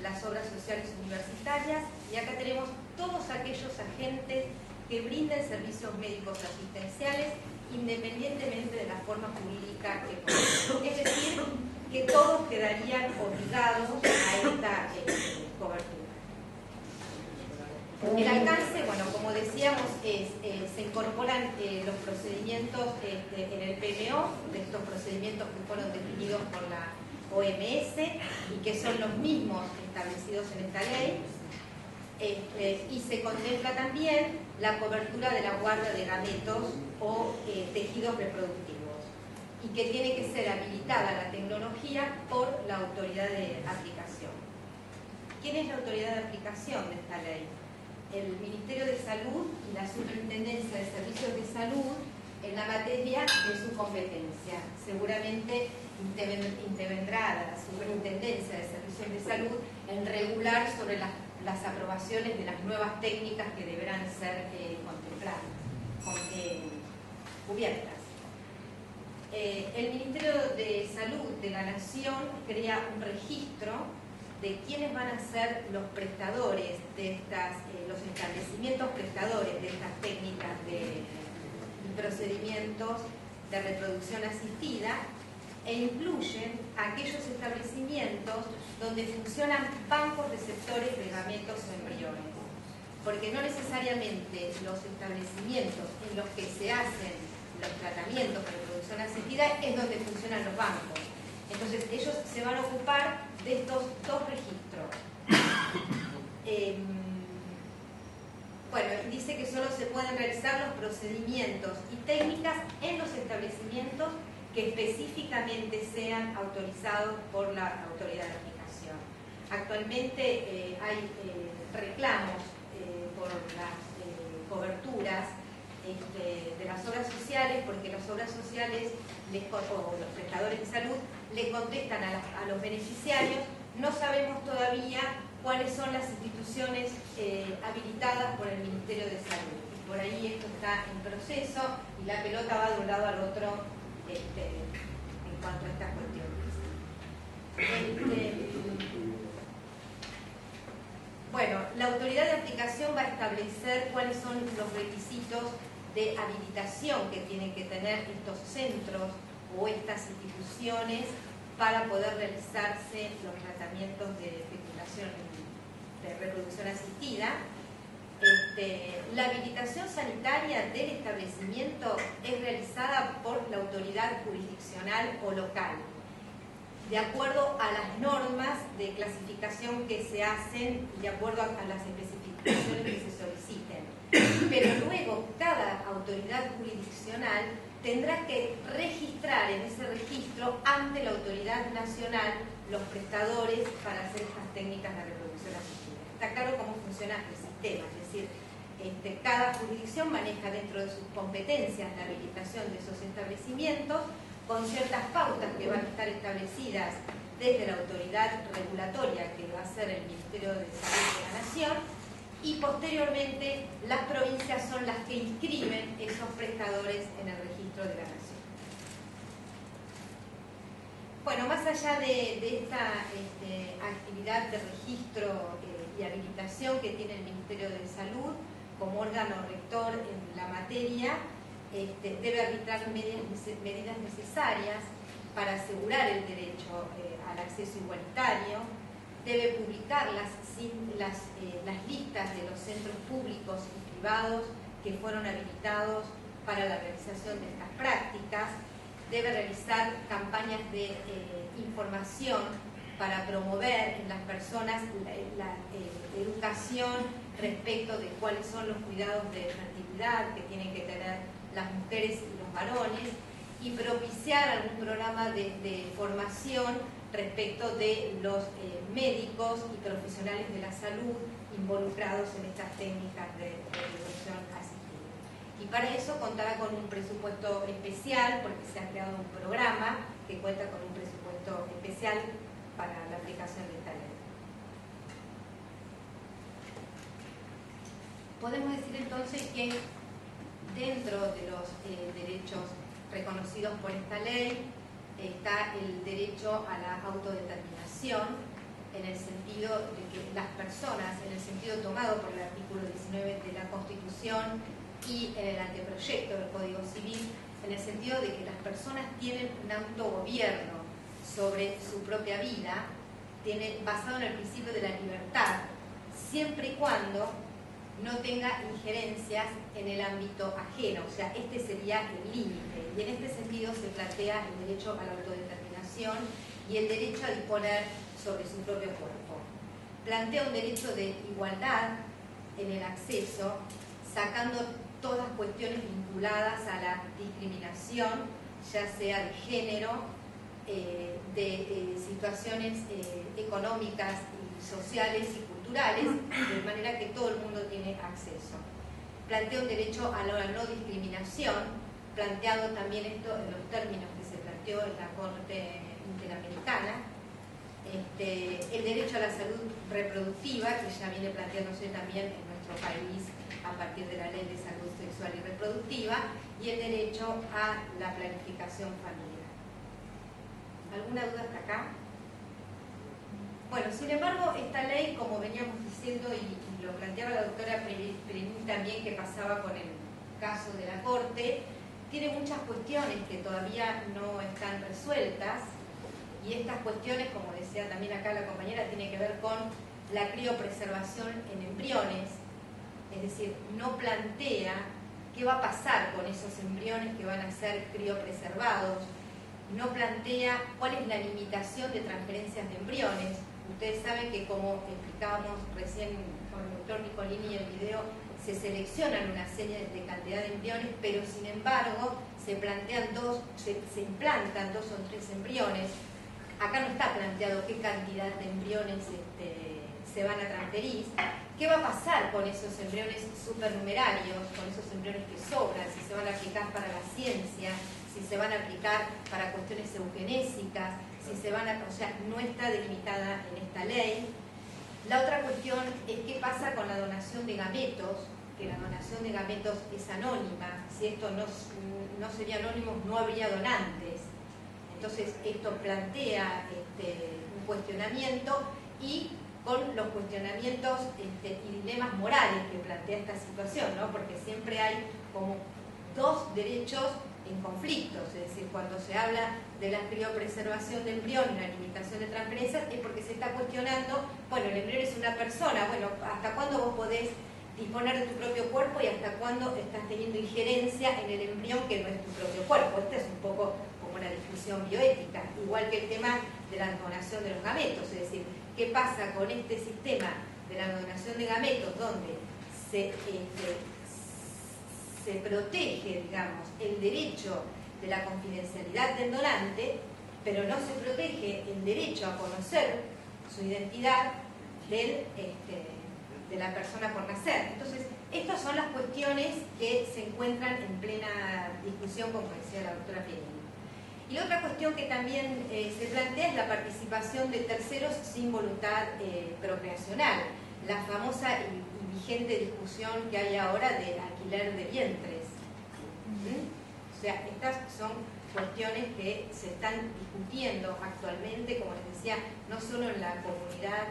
las obras sociales universitarias, y acá tenemos todos aquellos agentes que brinden servicios médicos asistenciales independientemente de la forma jurídica que poseen. Es decir, que todos quedarían obligados a esta cobertura. El alcance, bueno, como decíamos, se incorporan los procedimientos en el PMO, de estos procedimientos que fueron definidos por la OMS y que son los mismos establecidos en esta ley. Y se contempla también la cobertura de la guarda de gametos o tejidos reproductivos, y que tiene que ser habilitada la tecnología por la autoridad de aplicación. ¿Quién es la autoridad de aplicación de esta ley? El Ministerio de Salud y la Superintendencia de Servicios de Salud en la materia de su competencia. Seguramente intervendrá la Superintendencia de Servicios de Salud en regular sobre las aprobaciones de las nuevas técnicas que deberán ser contempladas, cubiertas. El Ministerio de Salud de la Nación crea un registro de quiénes van a ser los prestadores de estas, los establecimientos prestadores de estas técnicas y procedimientos de reproducción asistida, e incluyen aquellos establecimientos donde funcionan bancos receptores de gametos o embriones, porque no necesariamente los establecimientos en los que se hacen los tratamientos de reproducción asistida es donde funcionan los bancos. Entonces ellos se van a ocupar de estos dos registros. Bueno, dice que solo se pueden realizar los procedimientos y técnicas en los establecimientos que específicamente sean autorizados por la autoridad de aplicación. Actualmente hay reclamos por las coberturas de las obras sociales, porque las obras sociales o los prestadores de salud le contestan a los beneficiarios: no sabemos todavía cuáles son las instituciones habilitadas por el Ministerio de Salud. Y por ahí esto está en proceso y la pelota va de un lado al otro en cuanto a estas cuestiones. Bueno, la autoridad de aplicación va a establecer cuáles son los requisitos de habilitación que tienen que tener estos centros o estas instituciones para poder realizarse los tratamientos de fecundación, de reproducción asistida. La habilitación sanitaria del establecimiento es realizada por la autoridad jurisdiccional o local, de acuerdo a las normas de clasificación que se hacen y de acuerdo a las especificaciones que se soliciten. Pero luego cada autoridad jurisdiccional tendrá que registrar en ese registro ante la autoridad nacional los prestadores para hacer estas técnicas de reproducción asistida. Está claro cómo funciona el sistema, es decir, cada jurisdicción maneja dentro de sus competencias la habilitación de esos establecimientos con ciertas pautas que van a estar establecidas desde la autoridad regulatoria, que va a ser el Ministerio de Salud de la Nación, y posteriormente las provincias son las que inscriben esos prestadores en el registro de la Nación. Bueno, más allá de esta actividad de registro y habilitación que tiene el Ministerio de Salud como órgano rector en la materia, debe arbitrar medidas necesarias para asegurar el derecho al acceso igualitario, debe publicar las listas de los centros públicos y privados que fueron habilitados para la realización de estas prácticas, debe realizar campañas de información para promover en las personas la educación respecto de cuáles son los cuidados de fertilidad que tienen que tener las mujeres y los varones, y propiciar algún programa de formación respecto de los médicos y profesionales de la salud involucrados en estas técnicas de reproducción asistida. Y para eso contará con un presupuesto especial, porque se ha creado un programa que cuenta con un presupuesto especial para la aplicación de esta ley. Podemos decir entonces que dentro de los derechos reconocidos por esta ley está el derecho a la autodeterminación, en el sentido de que las personas, en el sentido tomado por el artículo 19 de la Constitución y en el anteproyecto del Código Civil, en el sentido de que las personas tienen un autogobierno sobre su propia vida, basado en el principio de la libertad, siempre y cuando no tenga injerencias en el ámbito ajeno, o sea, este sería el límite. Y en este sentido se plantea el derecho a la autodeterminación y el derecho a disponer sobre su propio cuerpo. Plantea un derecho de igualdad en el acceso, sacando todas cuestiones vinculadas a la discriminación, ya sea de género, de situaciones económicas y sociales y culturales, de manera que todo el mundo tiene acceso. Plantea un derecho a la no discriminación, planteado también esto en los términos que se planteó en la Corte Interamericana. El derecho a la salud reproductiva, que ya viene planteándose también en nuestro país a partir de la Ley de Salud Sexual y Reproductiva, y el derecho a la planificación familiar. ¿Alguna duda hasta acá? Bueno, sin embargo, esta ley, como veníamos diciendo y lo planteaba la doctora Perini también, que pasaba con el caso de la Corte, tiene muchas cuestiones que todavía no están resueltas, y estas cuestiones, como decía también acá la compañera, tiene que ver con la criopreservación en embriones, es decir, no plantea qué va a pasar con esos embriones que van a ser criopreservados, no plantea cuál es la limitación de transferencias de embriones. Ustedes saben que, como explicábamos recién con el doctor Nicolini en el video, se seleccionan una serie de cantidad de embriones, pero sin embargo se plantean se implantan 2 o 3 embriones. Acá no está planteado qué cantidad de embriones se van a transferir. ¿Qué va a pasar con esos embriones supernumerarios, con esos embriones que sobran? Si se van a aplicar para la ciencia, si se van a aplicar para cuestiones eugenésicas, si se van a... O sea, no está delimitada en esta ley. La otra cuestión es qué pasa con la donación de gametos, que la donación de gametos es anónima. Si esto no sería anónimo, no habría donantes. Entonces, esto plantea un cuestionamiento, y con los cuestionamientos y dilemas morales que plantea esta situación, ¿no? Porque siempre hay como 2 derechos en conflictos, es decir, cuando se habla de la criopreservación de embrión y la limitación de transferencias, es porque se está cuestionando, bueno, el embrión es una persona, bueno, ¿hasta cuándo vos podés disponer de tu propio cuerpo y hasta cuándo estás teniendo injerencia en el embrión que no es tu propio cuerpo? Esta es un poco como la discusión bioética, igual que el tema de la donación de los gametos, es decir, ¿qué pasa con este sistema de la donación de gametos donde se protege, digamos, el derecho de la confidencialidad del donante, pero no se protege el derecho a conocer su identidad de la persona por nacer? Entonces, estas son las cuestiones que se encuentran en plena discusión, como decía la doctora Perini. Y la otra cuestión que también se plantea es la participación de terceros sin voluntad procreacional, la famosa y vigente discusión que hay ahora del alquiler de vientres. O sea, estas son cuestiones que se están discutiendo actualmente, como les decía, no solo en la comunidad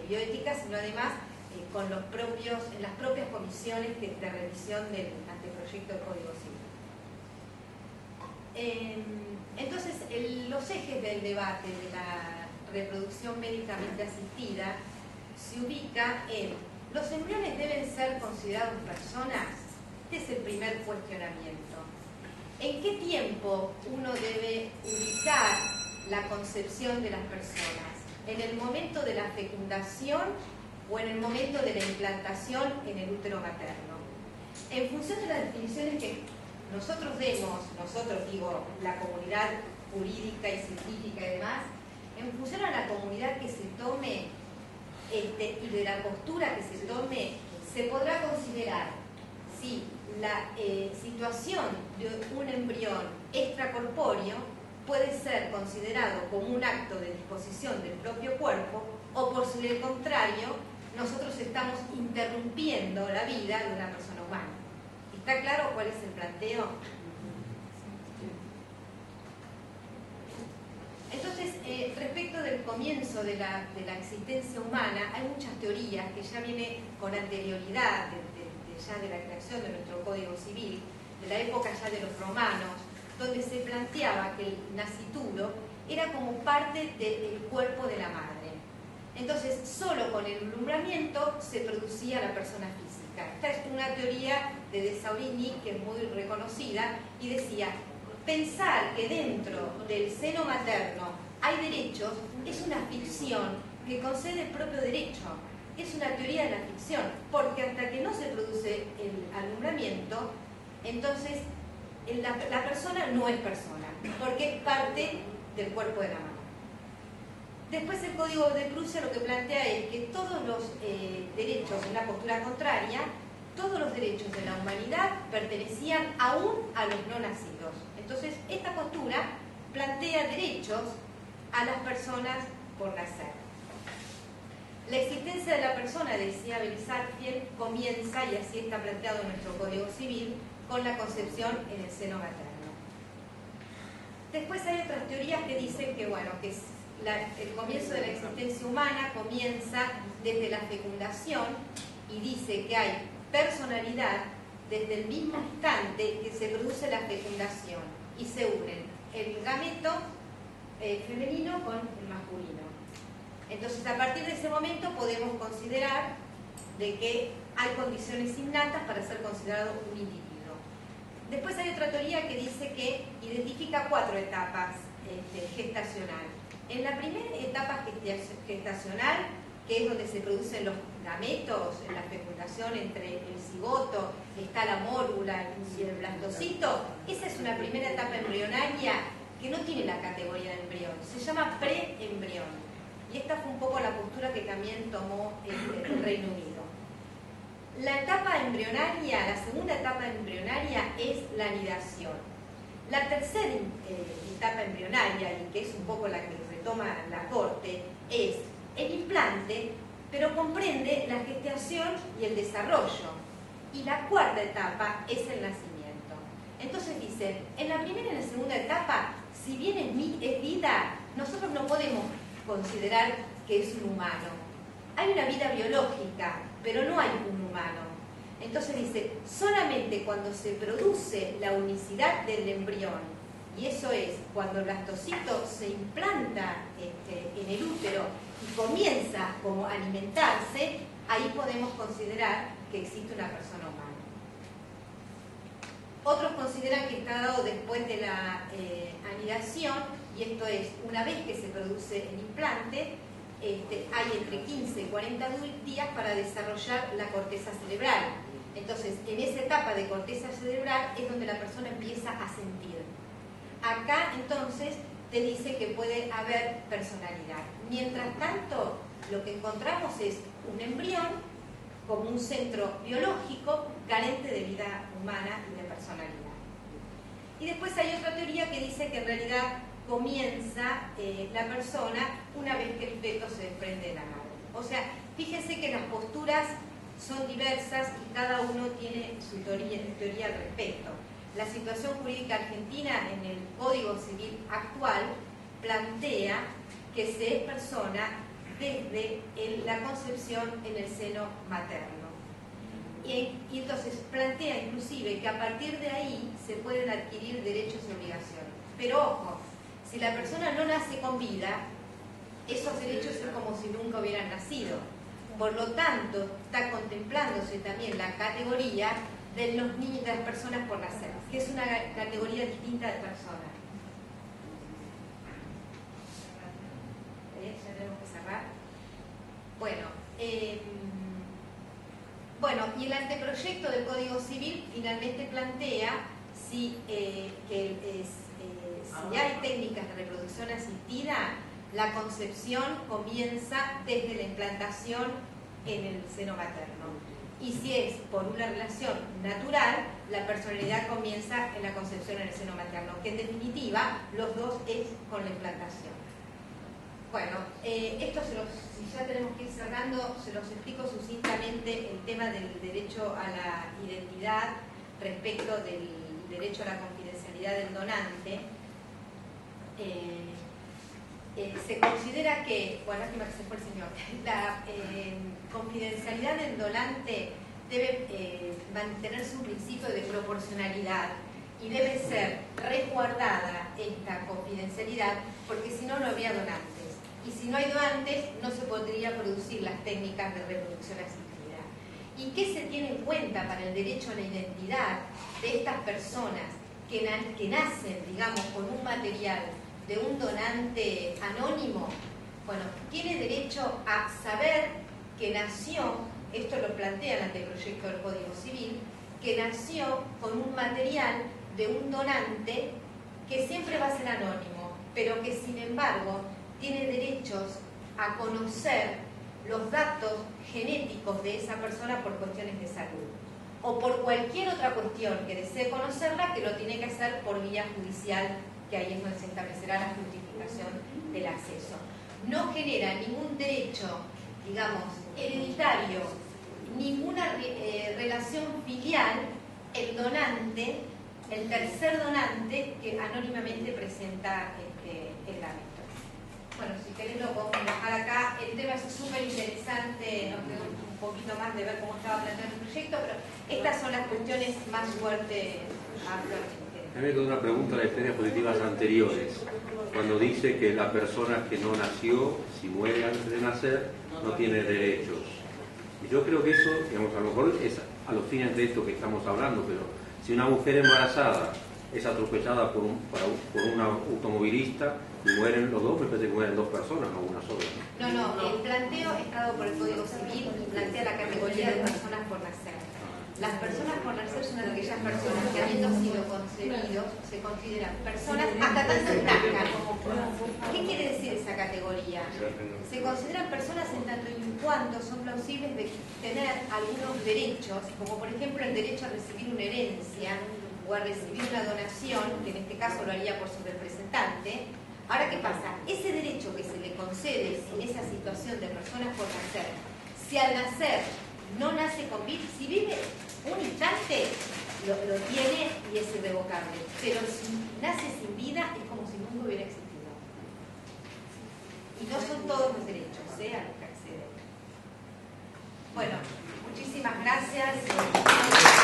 bioética, sino además en las propias comisiones de revisión del anteproyecto del Código Civil. Entonces, los ejes del debate de la reproducción médicamente asistida se ubica en: ¿los embriones deben ser considerados personas? Este es el primer cuestionamiento. ¿En qué tiempo uno debe ubicar la concepción de las personas? ¿En el momento de la fecundación o en el momento de la implantación en el útero materno? En función de las definiciones que nosotros demos, digo, la comunidad jurídica y científica y demás, en función a la comunidad que se tome y de la postura que se tome, se podrá considerar si la situación de un embrión extracorpóreo puede ser considerado como un acto de disposición del propio cuerpo, o por si el contrario, nosotros estamos interrumpiendo la vida de una persona humana. ¿Está claro cuál es el planteo? Entonces, respecto del comienzo de la existencia humana, hay muchas teorías que ya vienen con anterioridad ya de la creación de nuestro Código Civil, de la época ya de los romanos, donde se planteaba que el nascituro era como parte del cuerpo de la madre. Entonces, solo con el alumbramiento se producía la persona física. Esta es una teoría de De Saurini que es muy reconocida y decía, pensar que dentro del seno materno hay derechos es una ficción que concede el propio derecho. Es una teoría de la ficción, porque hasta que no se produce el alumbramiento, entonces la persona no es persona, porque es parte del cuerpo de la madre. Después el Código de Prusia lo que plantea es que todos los derechos, en la postura contraria, todos los derechos de la humanidad pertenecían aún a los no nacidos. Entonces, esta postura plantea derechos a las personas por nacer. La existencia de la persona, decía Belisarius, comienza, y así está planteado en nuestro Código Civil, con la concepción en el seno materno. Después hay otras teorías que dicen que, bueno, que el comienzo de la existencia humana comienza desde la fecundación y dice que hay personalidad desde el mismo instante que se produce la fecundación y se unen el gameto femenino con el masculino. Entonces, a partir de ese momento podemos considerar de que hay condiciones innatas para ser considerado un individuo. Después hay otra teoría que dice que identifica 4 etapas gestacionales. En la primera etapa gestacional, que es donde se producen los gametos, en la fecundación entre el cigoto, está la mórula y el blastocito, esa es una primera etapa embrionaria que no tiene la categoría de embrión, se llama preembrión. Y esta fue un poco la postura que también tomó el Reino Unido. La etapa embrionaria, la segunda etapa embrionaria es la anidación. La tercera etapa embrionaria, y que es un poco la que retoma la Corte, es el implante, pero comprende la gestación y el desarrollo. Y la cuarta etapa es el nacimiento. Entonces dicen, en la primera y en la segunda etapa, si bien es vida, nosotros no podemos considerar que es un humano. Hay una vida biológica, pero no hay un humano. Entonces dice, solamente cuando se produce la unicidad del embrión, y eso es cuando el blastocito se implanta en el útero y comienza como a alimentarse, ahí podemos considerar que existe una persona humana. Otros consideran que está dado después de la anidación, y esto es, una vez que se produce el implante, hay entre 15 y 40 días para desarrollar la corteza cerebral. Entonces, en esa etapa de corteza cerebral es donde la persona empieza a sentir. Acá, entonces, te dice que puede haber personalidad. Mientras tanto, lo que encontramos es un embrión como un centro biológico carente de vida humana y de personalidad. Y después hay otra teoría que dice que en realidad comienza la persona una vez que el feto se desprende de la madre. O sea, fíjense que las posturas son diversas y cada uno tiene su teoría al respecto. La situación jurídica argentina en el Código Civil actual plantea que se es persona desde la concepción en el seno materno. Y entonces plantea inclusive que a partir de ahí se pueden adquirir derechos y obligaciones. Pero ojo, si la persona no nace con vida, esos derechos es como si nunca hubieran nacido. Por lo tanto, está contemplándose también la categoría de los niños, de las personas por nacer, que es una categoría distinta de personas. Ya tenemos que cerrar. Bueno, y el anteproyecto del Código Civil finalmente plantea si hay técnicas de reproducción asistida, la concepción comienza desde la implantación en el seno materno. Y si es por una relación natural, la personalidad comienza en la concepción en el seno materno, que en definitiva los dos es con la implantación. Bueno, esto si ya tenemos que ir cerrando, se los explico sucintamente el tema del derecho a la identidad respecto del derecho a la confidencialidad del donante, se considera que, bueno, lástima que se fue el señor, la confidencialidad del donante debe mantenerse un principio de proporcionalidad y debe ser resguardada esta confidencialidad, porque si no, no habría donantes. Y si no hay donantes, no se podría producir las técnicas de reproducción asistida. ¿Y qué se tiene en cuenta para el derecho a la identidad de estas personas que nacen, digamos, con un material de un donante anónimo? Bueno, tiene derecho a saber que nació, esto lo plantea el anteproyecto del Código Civil, que nació con un material de un donante que siempre va a ser anónimo, pero que sin embargo tiene derechos a conocer los datos genéticos de esa persona por cuestiones de salud o por cualquier otra cuestión que desee conocerla, que lo tiene que hacer por vía judicial, que ahí es donde se establecerá la justificación del acceso. No genera ningún derecho, digamos, hereditario, ninguna relación filial el donante, el tercer donante que anónimamente presenta el hábito. Bueno, si querés lo podemos dejar acá. El tema es súper interesante, nos quedó un poquito más de ver cómo estaba planteado el proyecto, pero estas son las cuestiones más fuertes actualmente. A mí me quedó una pregunta de las experiencias positivas anteriores, cuando dice que la persona que no nació, si muere antes de nacer, no tiene derechos. Y yo creo que eso, digamos, a lo mejor es a los fines de esto que estamos hablando, pero si una mujer embarazada es atropellada por un automovilista y mueren los dos, me parece que mueren dos personas, no una sola. No, el planteo es dado por el Código Civil y plantea la categoría de personas por nacer. Las personas por nacer son aquellas personas que, habiendo sido concebidos, se consideran personas hasta tanto nazcan. ¿Qué quiere decir esa categoría? Se consideran personas en tanto y en cuanto son plausibles de tener algunos derechos, como por ejemplo el derecho a recibir una herencia o a recibir una donación, que en este caso lo haría por su representante. Ahora, ¿qué pasa? Ese derecho que se le concede en esa situación de personas por nacer, si al nacer no nace con vida, si vive un instante, lo tiene y es irrevocable. Pero si nace sin vida, es como si nunca hubiera existido. Y no son todos los derechos, a los que acceden. Bueno, muchísimas gracias.